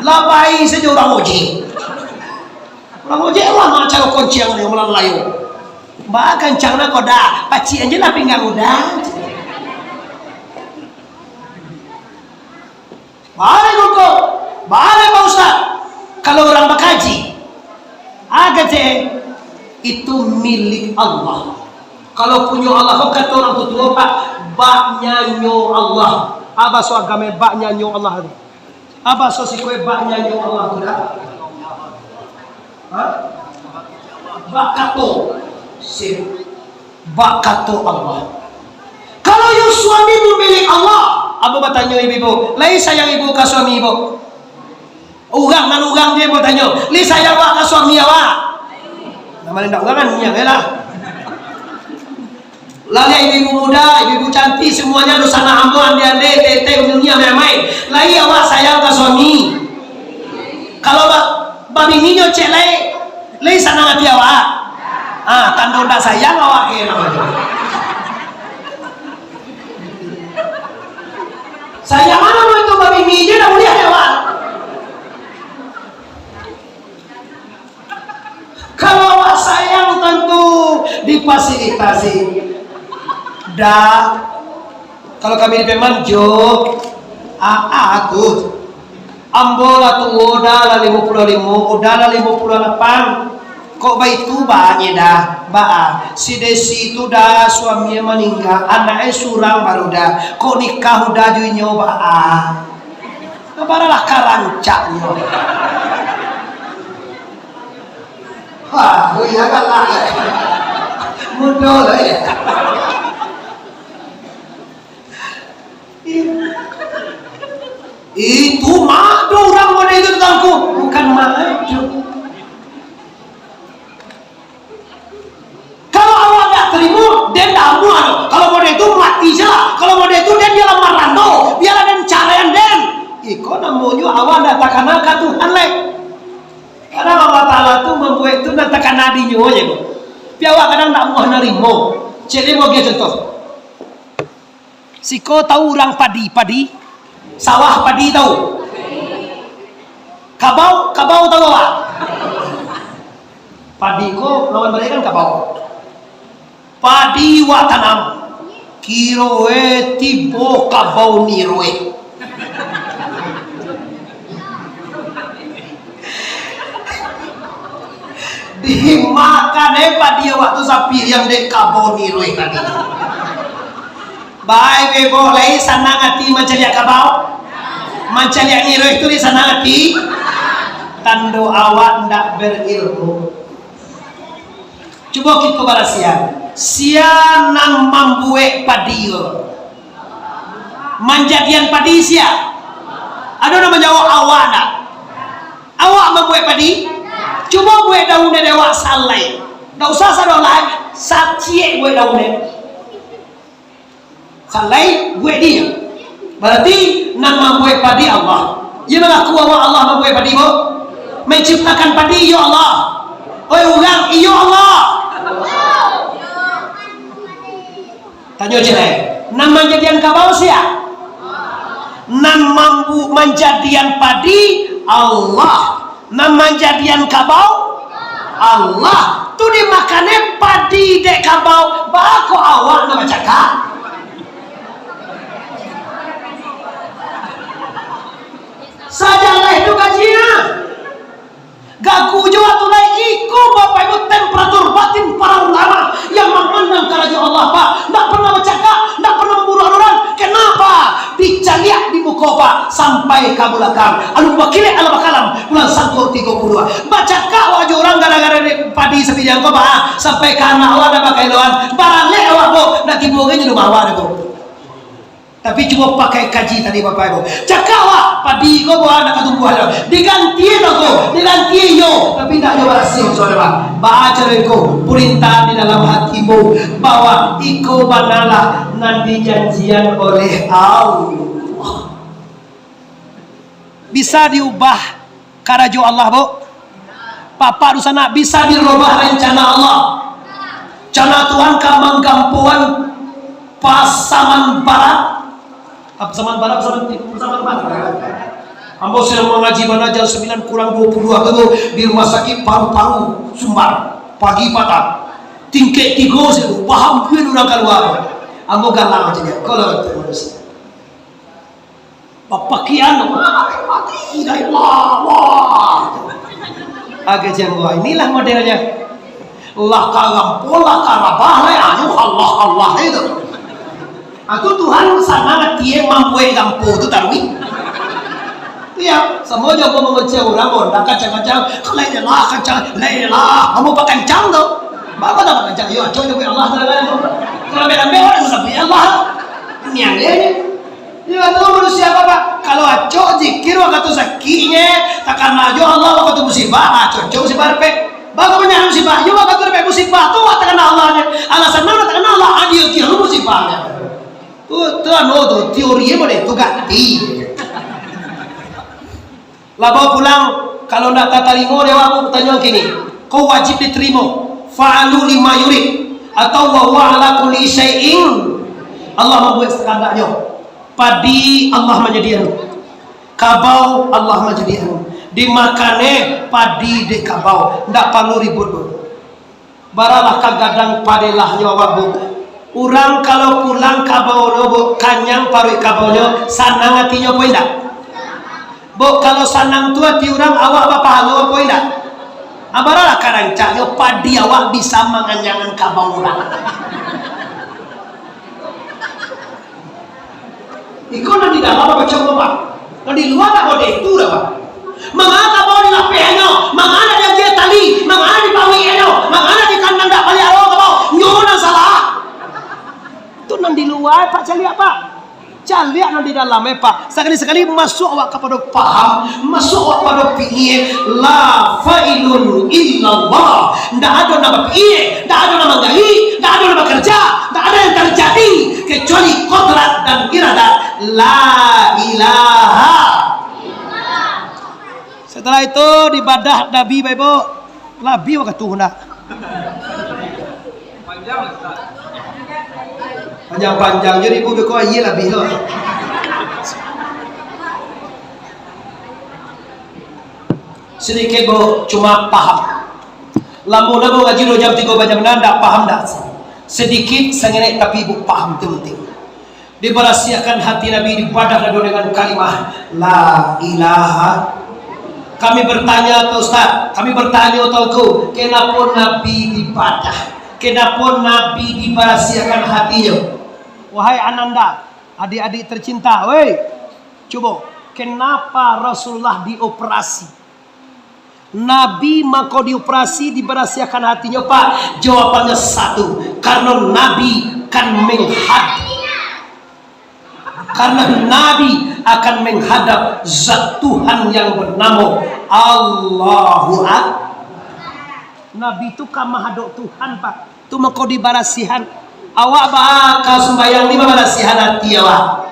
Labai saja orang boje. Orang ojek lah macam konciang yang melalayu. Bahkan cangna koda, paci aja lah pinggang udah. Balik kok, balik Pak Ustaz. Kalau orang bakaji, agak itu milik Allah. Kalau punya Allah, kata orang tua Pak, baknya nyo Allah. Apa so agama baknya nyo Allah? Apa so sikoi baknya nyo Allah tidak? Bakato bakato Allah. Kalau yang suami milik Allah, apa bertanya ibu? Lai sayang ibu ke suami ibu. Ugang dia bertanya. Lai sayang awak ke suami awak. Namanya tidak ugangan yang lah. Lagi ibu muda, ibu cantik semuanya dosana ambo ande-ande tete dunia main-main. Lagi awak sayang ke suami. Kalau babi ninyo cek lay sana ngati awak. Tanda dah sayang awak ke namanya. Sayang mana mau itu babi ninyo dah mulia awak. Kalau awak sayang tentu difasilitasi. Kalau kami di Pemanjo, aku ambola tu udara 55, udara 58. Kok baik tu banyak dah, si Desi itu dah suaminya meninggal, anaknya surang baru dah. Kok nikah udah junyo baralah karancaknya. Wah, ya kan lah, mudah lah ya. Itu madu orang model itu tentangku, bukan madu. Kalau awak tak terima, dia tak mau. Kalau model itu mati saja. Kalau model itu dia lamaran do, biar ada cara yang den. Iko namanya awak datangkan ke Tuhan lek. Karena Allah Taala tu membuat itu datangkan nadinya aja kok. Tapi awak kadang tak mau nerimo. Jadi mau dia contoh. Siko tahu orang padi, sawah padi tahu. Kabau tahu apa? Padi ko lawan mereka kan kabau. Padi wa tanam, kiroe tibo kabau niroe. Dimakan padi waktu sapi yang dek kabau niroe tadi. Baik boleh sana ngati mencari kabau, mencari niroe itu di sana ngati. Tando awak ndak berilmu. Coba kita balas sian nang membuat padi manjadian padi sia ada namanya awak nak awak membuat padi coba buat daunnya dewa salai tak usah sadolai sacie buat daunnya salai buat dia berarti nang membuat padi Allah ia mengaku awak Allah membuat padi menciptakan padi ya Allah oi ulang iya Allah tanya cerai nam manjadian kabau sia nam mampu manjadian padi Allah nam manjadian kabau Allah tu dimakannya padi dek kabau bako awak nama cakap sajalah itu kajian gaku jua tulai iku bapak ibu temperatur batin para ulama yang memandang kerajaan Allah pak tidak pernah bercakap, tidak pernah memburu orang. Kenapa? Dicaliak di muka pak sampai ke belakang alu bakile ala bakalam bulan sangkur 32 baca kak wajah orang gara-gara padi sebidang kau pak sampai ke anak awak dan pakai doan barang lek awak bu nak timbulnya di rumah awak bu. Tapi cuma pakai kaji tadi bapak ibu cakap wak padi kau buat nak tumbuhan diganti yo tapi tak jauh rasih saudara baca reko perintah di dalam hatimu bahwa iko banalah nanti janjian oleh Allah bisa diubah karajo Allah bu papa rusana bisa dirubah rencana Allah cana Tuhan kamang gampuan pasaman barat pasaman barat ambo sedang mengaji mana jam 9 kurang 20 itu di rumah sakit paru-paru Sumbar pagi patah tingkek tigo sedu paham gue orang keluar ambo galang aja kalau terus papakian mati dari wah agak jenggo inilah modelnya lah kalam pola karabah anu Allah itu aku Tuhan sangat dia mampu gampu itu tarwi ya semua jago mengecek orang orang kacang-kacang lelah kamu pakai kencang tuh bapak tak pakai kencang ya coba Allah kalau beda orang sampai Allah ini yang dia ya tahu manusia apa kalau acok zikir waktu sakinya takkan maju Allah waktu musibah acok musibah repek bapak punya musibah juga waktu repek musibah tuh takkan Allah alasan mana takkan Allah adil sih paham. Tuh tuh teori boleh tuh ganti. Labo pulang kalau ndak kata limo dewa aku tanya gini, kau wajib diterima. Fa'alu lima yurid atau wa huwa ala kulli syai'in. Allah membuat sekadanya. Padi Allah menjadikan. Kabau Allah menjadikan. Dimakane padi de kabau, ndak perlu ribut. Baralah kagadang padelah nyawa bu. Urang kalau pulang kabau lo kanyang parui kabau lo sanang hatinya apa indah? Bu kalau sanang tua ti urang awak apa pahala apa indah? Abaralah karancaknya padi awak bisa manganyangan kabau urang. Iko nanti dalam apa coba pak? Nanti luar tak boleh itu dah pak. Mangana kabau di lapehnya, mangana dia dia tali, mangana di bawahnya, mangana di kandang tak balik awak kabau. Nyona salah. Itu nanti luar pak cari apa? Cari nanti dalam pak. Sekali-sekali masuk awak kepada paham, masuk awak pada pikir la failun illallah. Tidak ada nama pikir, tidak ada nama gai, tidak ada nama kerja, tidak ada yang terjadi kecuali kodrat dan iradat. La ilaha. Setelah itu dibadah Nabi Ibu, Nabi waktu tuhna. Panjang-panjang jadi ibu beko ayi lebih loh. Sedikit bu cuma paham. Lampu nabo ngaji lo jam 3 jam 6 dak paham dak. Sedikit sangat tapi ibu paham penting. Diberasiakan hati Nabi dibadah dengan kalimah la ilaha. Kami bertanya atau Ustaz, kami bertanya atau kenapa Nabi dibadah? Kenapa Nabi diberasiakan hatinya? Wahai Ananda, adik-adik tercinta, woi, coba, kenapa Rasulullah dioperasi? Nabi maka dioperasi diberasiakan hatinya Pak? Jawabannya satu, karena Nabi kan menghadap. Karena Nabi akan menghadap zat Tuhan yang bernama Allahu Akbar. Nabi itu kan menghadap Tuhan Pak. Itu maka dibarasihan. Awak bakal sembahyang di barasihan hati awak.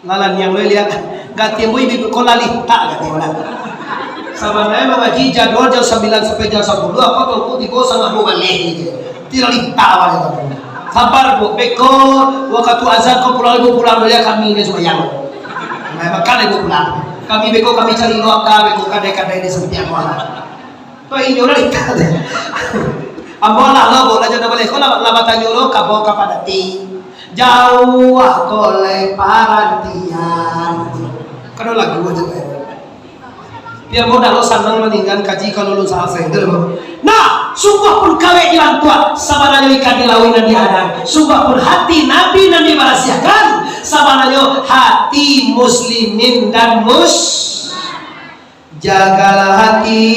Lalan yang lo lihat gak timbul ibu kau lalih tak gak timbul. Sebenarnya mengaji jadwal jam 9 sampai jam 10. Apa kau tiba sangat mau balik gitu. Tidak lihta awak. Sabar bu, beko waktu azan kau pulang ibu pulang dulu ya kami ini sembahyang. Nah makan ibu pulang. Kami beko kami cari loka beko kadai-kadai di setiap malam. Tuh ini orang ikat. Ambolah lo boleh jangan boleh kau lama tanya lo kabo kepada ti jauh kolej parantian. Kalau lagu aja biar mudah lo senang meninggal kaji kalau lo selesai dulu. Nah, sungguh pun kawin jalan tua sabananya ikan dilawin dan dihadang. Sungguh pun hati Nabi dan dibarasiakan sabananya hati muslimin dan jagalah hati,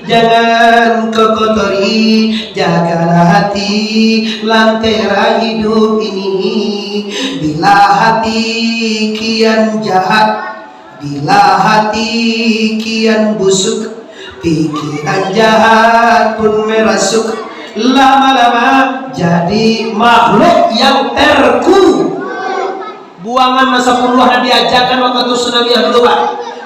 jangan kau kotori. Jagalah hati, lantera hidup ini. Bila hati kian jahat, bila hati kian busuk, pikiran jahat pun merasuk. Lama-lama jadi makhluk yang terku. Buangan masa puluhan dan diajarkan waktu itu tsunami yang dulu Pak.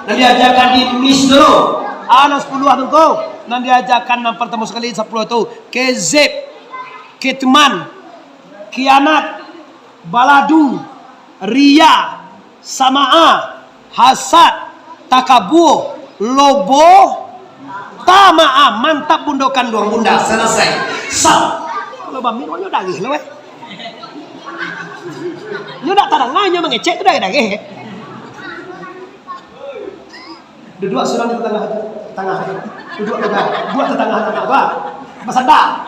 Dan diajarkan di mis dulu. Anak 10 tu dan diajarkan yang pertama sekali 10 tu kezib, kitman, kianat, baladu, ria, samaa, hasad, takabur, lobo, tamaa. Mantap bundokan doang bunda selesai. Kalau bami nyo dagih lo nyo dak tarangnya mengecek tu dagih. Duduk surang di tengah duduk tetangga apa masada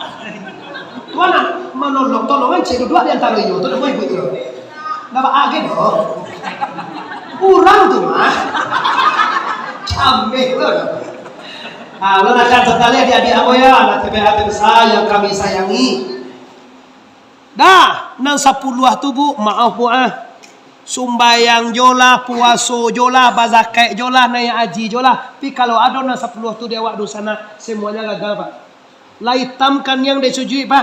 tuana menolong tolong aja duduk di antara itu tuh mau ikut itu nggak agen loh kurang tuh mah cambe loh. Lo akan sekali adik-adik aku ya anak TPH saya yang kami sayangi dah nang 10 tuh bu maaf bu sumbayang jolah, puaso jolah, bazakai jolah, naik haji jolah. Tapi kalau ada na 10 tu dia waktu sana semuanya gagal Pak. Laitam kan yang disujui Pak.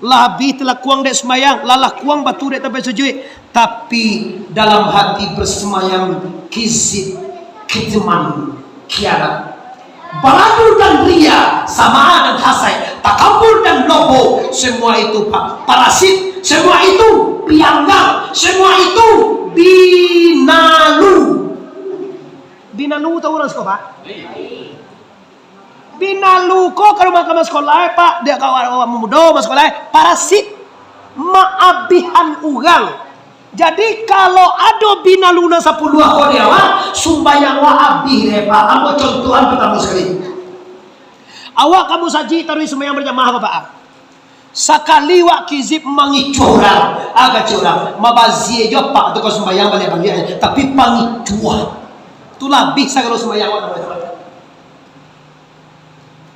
Labi telah kuang dek semayang, lalah kuang batu dek tapi sujud. Tapi dalam hati bersemayam kizib, kitman, khianat, baladur dan ria, samaan dan hasai, takabur dan lobo, semua itu parasit, semua itu pianggang, semua itu binalu. Binalu tahu orang sekolah? Binalu ko kalau makan sekolah pak dia kawan muda mas sekolah parasit maabihan ugang. Jadi kalau ada binalu na 10 hari awak sumbayang wa abih deh pak. Ambo contohan pertama sekali. Awak kamu saji taruh sembahyang berjamaah bapak. Sekali wak kizib mangicurang agak curang mabazie jo pak tu kau sembahyang balik balik tapi pangicua tu lebih sa kalau sembahyang wak teman-teman.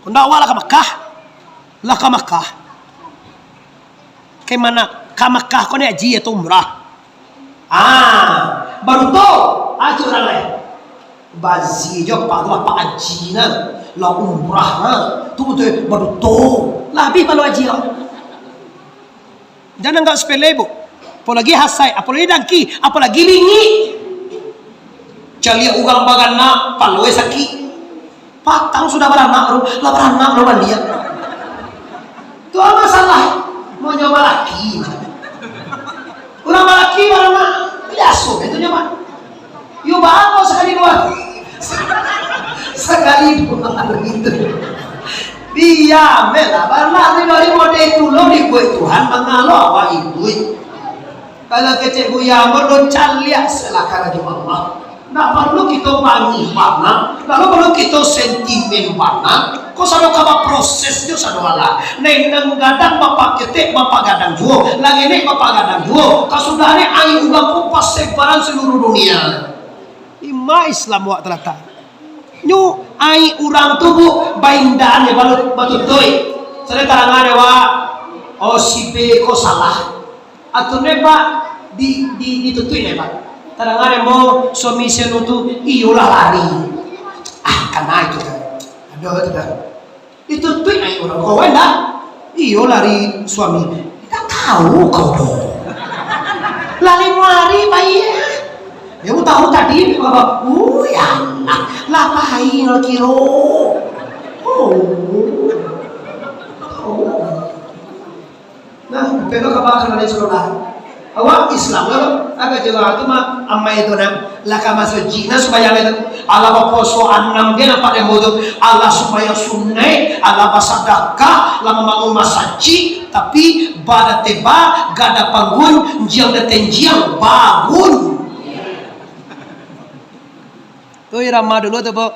Kunda awal lah ke Makkah. Kemana ke Makkah kau ni haji atau umrah? Baru tu curang leh. Bazi jo pak tu pak haji na, lah umrah na. Tu betul baru tu. Lebih baru haji lah. Jangan enggak sepele bu. Apalagi hasai, apalagi dangki, apalagi lingi. Calia ugang bagana palwe sakit. Patang sudah beranak, lah beranak lo dia. Itu apa masalah? Mau nyoba laki. Ulang laki beranak biasa itu nyoba. Yo bagus sekali dua. Sekali dua itu. Dia mela beranak dari mode itu lo di kue Tuhan mengalo apa itu. Kalau kecil buaya lo calia selakar di Allah. Nggak perlu kita bangi banget, nggak perlu kita sentimen banget. Kau selalu kaba prosesnya selalu ala. Neng gadang bapak ketek bapak gadang juo, lagi nek bapak gadang juo. Kasudah nek ayu ugang kupas sebaran seluruh dunia. Ima Islam wak terata. Nyu ai urang tubuh baindaan ya balut toy. Saya tarangan wa oh si B kau salah. Atau neba ditutui neba. Tarangan mo suami senutu iyolah lari. Karena itu kan. Aduh tidak. Itu tuh ayo orang kau enggak. Iyo lari suami. Tidak tahu kau dong. Lari bayi. Ya tahu tadi bapak. Ya Allah. Lapain lo kiro. Nah, pero kabakan na sekolah. Awak Islam lo agak juga tu mah amai itu nam laka masuk jina supaya itu Allah baposo anam dia nampak yang bodoh Allah supaya sunai Allah basadakah lama bangun masaji tapi pada teba gada panggun jiang dateng jiang bangun tu irama dulu tu bu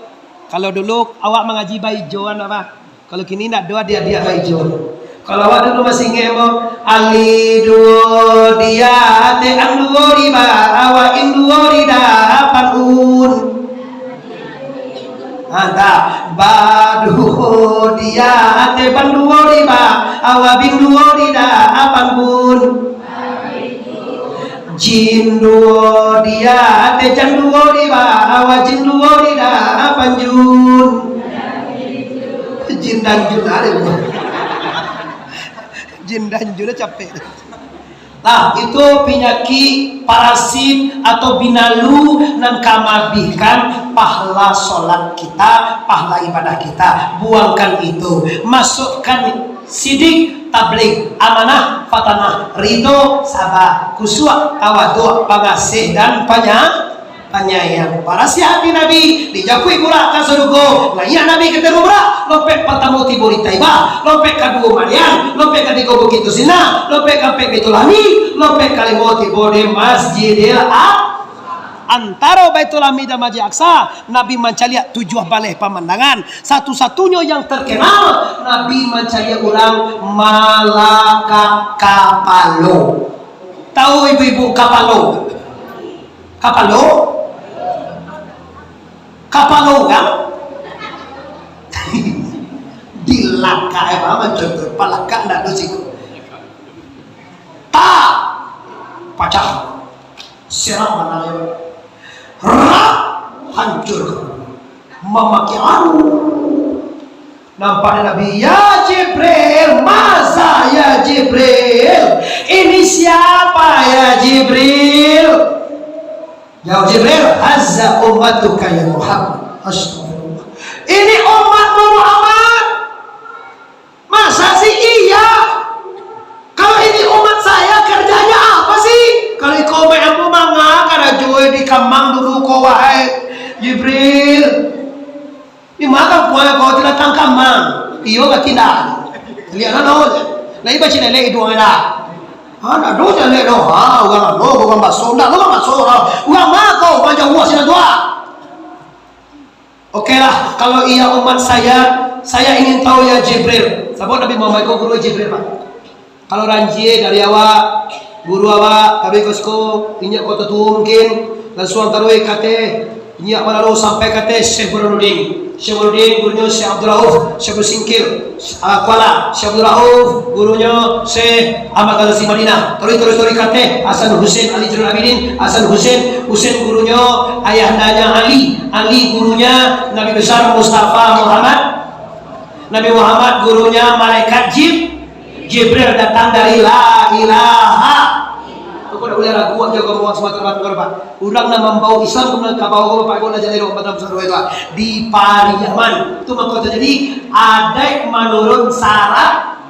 kalau dulu awak mengaji baijoan apa kalau kini nak doa dia baijo. Kalau awak dulu masih ngemo ali duo dia te anduo riba awak induo rida panun anta baduo dia te banduo riba awak binduo rida panun jinduo dia te janduo riba awak jinduo rida panjun jin dan jun ada jin dan juga capek. Nah itu penyakit parasit atau binalu nan kamabihkan pahala sholat kita, pahala ibadah kita. Buangkan itu, masukkan sidik, tabligh, amanah, fatanah, ridho, sabar, kuswa, tawadu, pangasih dan penyayang. Para sahabat Nabi dijakui pula ke surga. Layan Nabi kita umrah, lopek pertama tiba di Taibah, lopek kedua Madian, lopek ketiga Bukit Tusina, lopek keempat Baitul Hamid, lopek kelima tiba di Masjidil Aqsa. Antara Baitul Hamid dan Masjid Aqsa, Nabi mencari 7 balai pemandangan. Satu-satunya yang terkenal, Nabi mencari orang Malaka Kapalo. Tahu ibu-ibu Kapalo? Kapalo? Kapalo kan? Dilaka apa contoh palaka ndak dosiku. Ta pacah serang mana rak hancur memakai anu Nampaknya Nabi, ya Jibril, masa ya Jibril? Ini siapa ya Jibril? Jawab Jibril, azza ummatuka ya Muhammad. Astagfirullah. Ini umatmu Muhammad. Masa sih iya? Kalau ini umat saya kerjanya apa sih? Kalau kau mau manga karena jual di kamang dulu kau wahai Jibril. Di makan puan kau tidak tangkap mang, iyo gak tidak. Lihat nol, lagi baca lele itu ada. Ada dosa lele doh, ugang no, ugang baso, dah ugang baso, ugang makau panjang uang sila dua. Oke lah, kalau iya umat saya ingin tahu ya Jibril. Sebab Nabi Muhammad kau guru Jibril pak. Kalau ranjie dari awak, guru awak, tapi kosko, inyak kau tuh mungkin, dan suang taruh kate, inyak malu sampai kate Syekh Burhanuddin. Syekh Burhanuddin gurunya Syekh Abdul Rauf, Syekh Singkil, Kuala, Syekh Abdul Rauf gurunya Syekh Ahmad Al-Azhar Madinah. Terus kate Hasan Hussein Ali Zainul Abidin, Hasan Hussein gurunya ayahandanya Ali gurunya Nabi besar Mustafa Muhammad, Nabi Muhammad gurunya malaikat Jibril datang dari la ilaha. Kau dah boleh ragu aja kau bawa Sumatera Barat pak. Urang nama membawa Islam kemudian kau bawa pak kau nak jadi orang Batam Besar itu di Pariaman. Itu maka terjadi ada menurun syarat.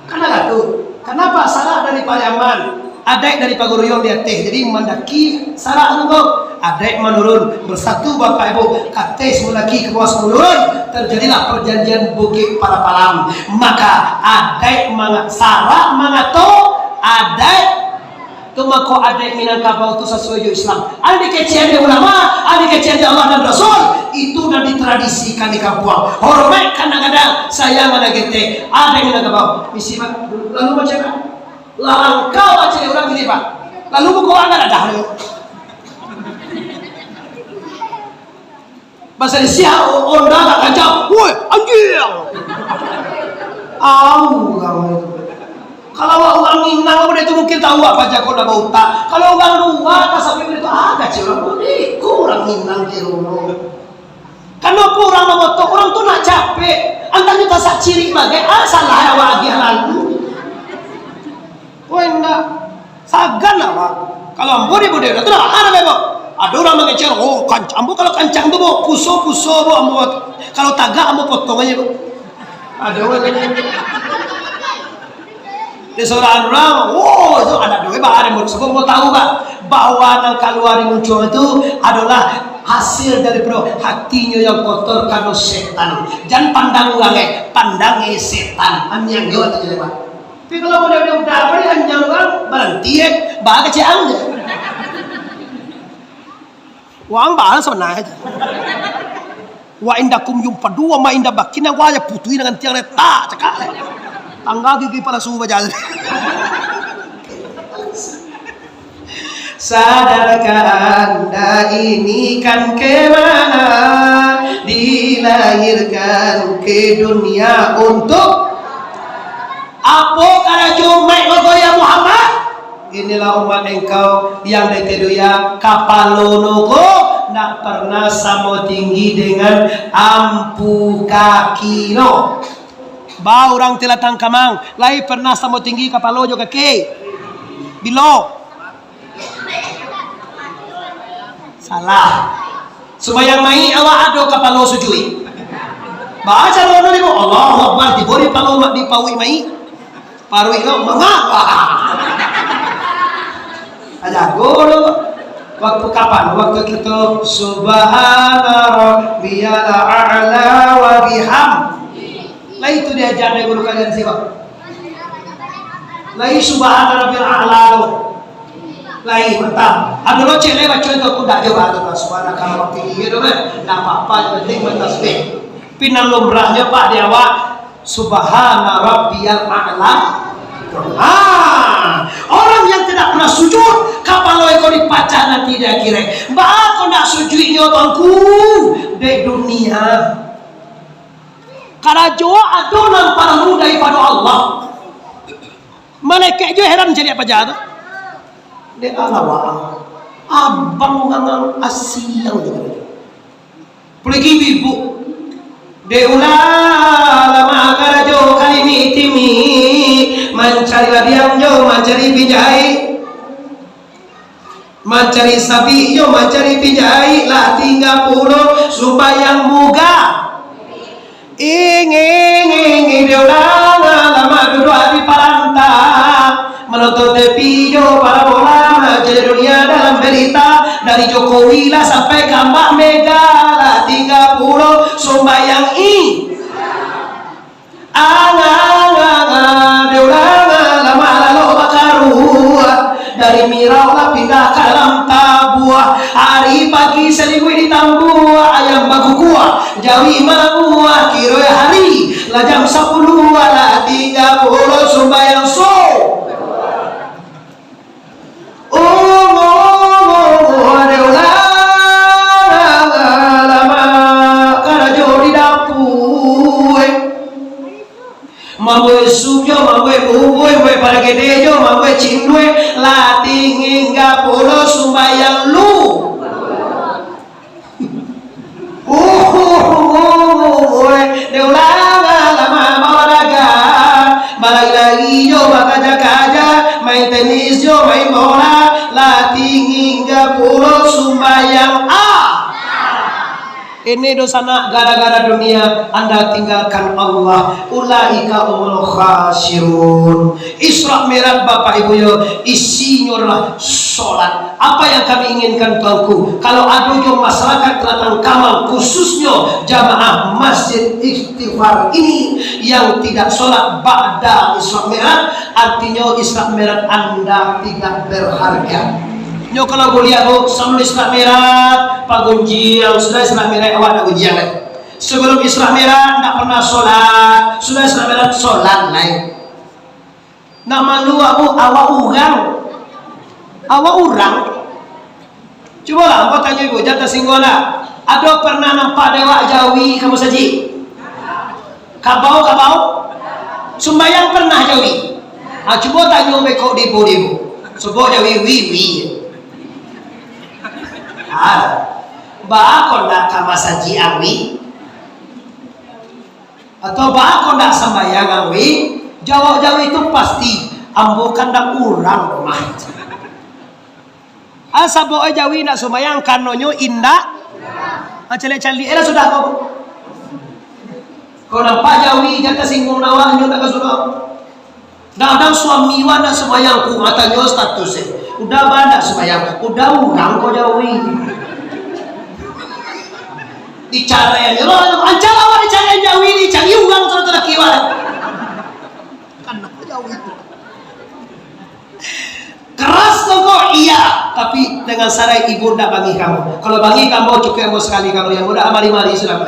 Karena tu. Kenapa syarat dari Pariaman? Ada dari Paguruyong di atas. Jadi mendaki syarat itu. Ada menurun bersatu bapak ibu kates mulaki ke bawah menurun terjadilah perjanjian Bukit Parapalam. Maka ada syarat mengatur ada maka ada Minangkabau itu sesuai dengan Islam. Ada kecian ulama, ada kecian Allah dan Rasul. Itu dan ditradisikan di kampung. Hormat kadang-kadang saya mana gete. Ada Minangkabau. Misi pak. Lalu macam apa? Lalang kau baca orang ini pak. Lalu kau angkat ada hal. Pasal siapa orang tak kacau. Woi anjing. Kamu. Kalau orang Minang itu mungkin tahu apa jago nama utak. Kalau orang luar tak sampai itu agak curang. Kurang Minang di rumah. Karena kurang nama orang tu nak capek. Antara kita sak ciri bagai salah awak lagi lalu. Oh enggak, sagan lah pak. Kalau ambo dia tu dah ada bebo. Ada orang mengejar. Oh kancang ambo kalau kancang tu bo puso bo ambo. Kalau tagak ambo potong aja bo. Ada orang. Di seorang orang, itu ada dua bahari sebab mau tahu pak bahwa yang keluar muncul itu adalah hasil daripada hatinya yang kotor karena setan. Jangan pandang orangnya, pandangi setan. Anjang jauh aja pak. Tapi kalau udah apa nih anjang orang berhenti bahagia ciangnya. Wang bahas mana aja. Wa indakum yumpadu wa ma inda bakina wa ya putui dengan tiang letak cakap. Tangga gigi pada suhu baca. Sadarkah anda ini kan kemana? Dilahirkan ke dunia untuk apa? Karena cuma ya Muhammad. Inilah umat engkau yang deteduya kapalonogo nak pernah sama tinggi dengan ampu kaki no. Ba orang telatang kamang lai pernah sama tinggi kapalo jo kaki bilo salah subayang mai awak ado kapalo sujui baca lono ni Allah Akbar dibori palo mak dipawi mai parui lo mengapa aja golo waktu kapan waktu kita subhana rabbiyal a'la wa bihamd. Lah itu diajar dari guru kalian siapa? Lai subhana rabbil a'la lo. Lai mantap. Ada lo cek lewat contoh kuda jawab atau subhana kalau waktu ini tu kan. Nak apa yang penting bertasbih. Pinang lumrahnya pak dia awak subhana rabbiyal a'la. Orang yang tidak pernah sujud kapal lo ekor dipacah nanti dia kira. Mbak kau nak sujudnya bangku di dunia. Karena jua adonan para muda daripada Allah. Malaikat juga heran jadi apa jahat? Dia Allah abang ngangang asiang juga. Pergi ibu. Dia ulah mencari sapi, yo mencari penjahit lah 30 supaya muga. Ingin dia lama duduk di parantah menonton TV yo para bola jadi dunia dalam berita dari Jokowi lah sampai ke Mbak Mega lah 30 sembayang lama lalu bakaru dari Mirau lah pindah ke dalam Tabuah hari pagi selingkuh di Tambua ayam baku kuah Jawi mabuah kiro hari lah jam 10 lah 30 sembayang mamboy subyo, mamboy buboy, mamboy paragedejo, mamboy cindue, lating hingga pulo sumbayang lu. Deulang lama olahraga, balik lagi yo bakaja-kaja, main tenis yo main bola, lating hingga pulo sumbayang ini dosa nak gara-gara dunia Anda tinggalkan Allah. Ulaika umul khasirun. Isra Mi'raj Bapak Ibu yo isinya lah sholat. Apa yang kami inginkan Tuanku? Kalau ada jo masyarakat Kelatan Kamal khususnya jamaah Masjid Istighfar ini yang tidak sholat ba'da Isra Mi'raj, artinya Isra Mi'raj Anda tidak berharga. Nyo kalau kuliah bu, sebelum Isra Mi'raj, pagunjian, sudah Isra Mi'raj awak nak ujian lagi. Sebelum Isra Mi'raj tak pernah sholat, sudah Isra Mi'raj sholat lain. Nama lu aku awak orang. Coba lah, aku tanya ibu, jatah singgola. Ada pernah nampak dewa Jawi kamu saji? Kabau? Sembayang pernah Jawi? Coba tanya mereka di ibu. Coba Jawi wiwi. Bakal nak kamasaji awi atau bakal nak sembayang awi Jawa itu pasti ambo kandak urang mah asa boe Jawi nak sembayang kanonyo indah cali era sudah kau nampak Jawi jata singgung nawanya tak sudah Dadang suami wana sembayang ku matanya statusnya udah banyak sembayang udah urang kau Jawi dicara yang lo ancal awak dicara yang Jawi dicari urang terus kiwal kan aku Jawi keras kok iya tapi dengan sarai ibu ndak bagi kamu kalau bagi kamu cukup emosi sekali kamu yang udah amari sudah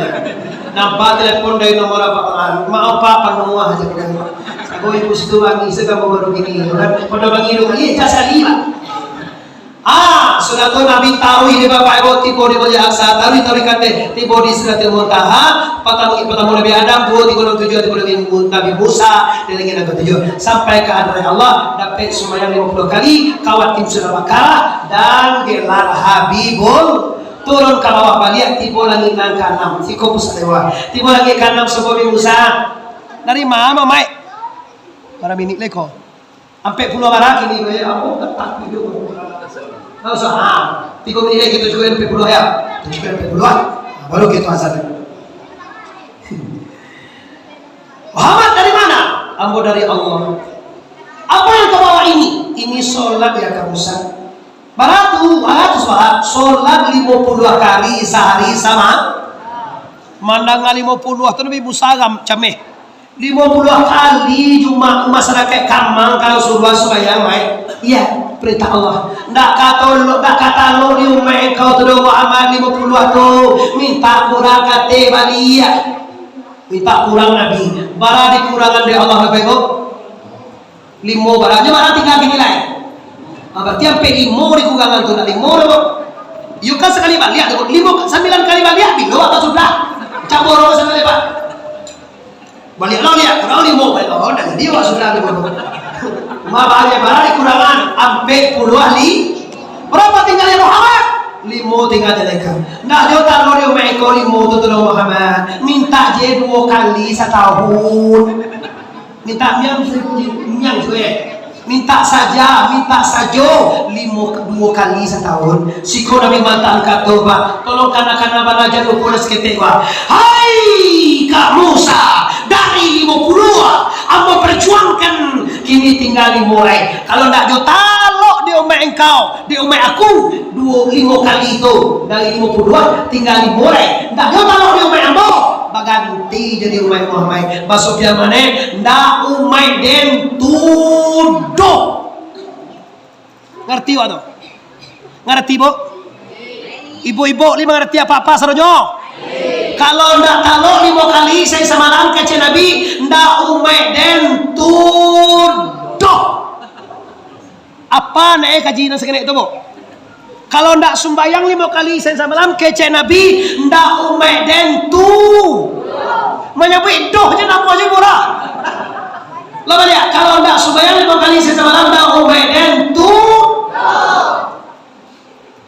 nampak telepon dari nomor apa maaf pak penuh aja kan aku ibu situ bagi kamu baru gini kan pada bagi lu ini jasa lima sudah tuh Nabi tahu ini Bapak Ibu tiba di Masjid Aqsa tahu kate tiba di Sidratil Muntaha pertama Nabi Adam dua di gunung tujuh di gunung Nabi Musa dan lagi nabi tujuh sampai ke hadirat Allah dapat semuanya 50 kali kawat tim surah Baqarah dan gelar Habibul turun ke bawah balik tiba lagi nang kanam tiko pusat dewa tiba lagi kanam sebuah Musa dari mana mai para minik leko sampai pulau Barak ini aku tetap hidup nggak usah 3 menit lagi 7 sampai puluh ya 7 sampai puluhan baru gitu asal Muhammad dari mana? Ambo dari Allah. Apa yang kau bawa ini sholat ya kamu sah baratu sholat 50 kali sehari sama mandangan 50 itu lebih musagam cameh 50 kali cuma masyarakat Kamang kalau suruh sembahyang mai iya perintah Allah ndak kata lo diumai kau tuh amal 50 tuh minta kurang kate balia minta kurang Nabi bara dikurangan dari Allah lebih kok 5 bara aja bara 3 nilai berarti sampai 5 dikurangan tuh 5 yuk kan sekali balik 9 kali balik bilo atau sudah caboro sekali pak balik lo lihat kalau 5 balik lo dan dia sudah 5 balik bara dikurangan sampai puluhan berapa tinggalnya Muhammad 5 tinggal mereka nah dia taruh dia meko 5 tuh Muhammad minta je 2 kali setahun minta miang suwe minta saja dua kali setahun. Siko Nabi mantan katoba, tolong kana-kana banajan ukuras ketewa. Hai Kak Musa, dari 50 amo perjuangkan, kini tinggal dimulai. Kalau ndak talo di omai engkau, di omai aku 25 kali itu, dari 52 tinggal dimulai. Ndak talo di omai ambo, baganti jadi umai Muhammad. Masuk dia mana? Ndak umai den tuduh. Ngerti waduh? Ngerti bu? Ibu-ibu lima ngerti apa-apa sarojo? Kalau ndak talo 5 kali saya semalam ke Nabi, ndak umai den tuduh. Apa nih kajian segini itu bu? Kalau ndak sumbayang 5 kali saya semalam ke Nabi, ndak umai den tuduh. Menyebut doh je nama je murah. Lo lihat, kalau ndak sumbayang 5 kali saya semalam, ndak umai den tuduh.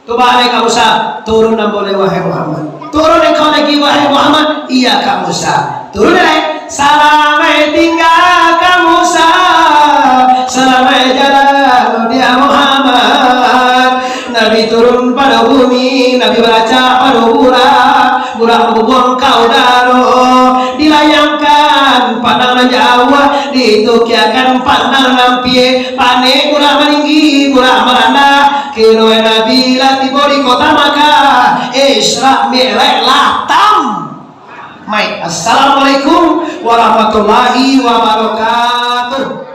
Coba Kak Musa, turun dan boleh wahai Muhammad. Turun engkau lagi wahai Muhammad. Iya Kak Musa. Turun deh. Salamai tinggal Kak Musa. Salamai jalan dia Muhammad. Nabi turun pada bumi, Nabi baca pada burak bubuang kau daro. Dilayangkan pandangan Jawa, ditukiakan pandangan pie. Pane burak meninggi, burak merana. Kiro Nabi latibo di kota Makkah, Isra Mi'raj latam. Assalamualaikum warahmatullahi wabarakatuh.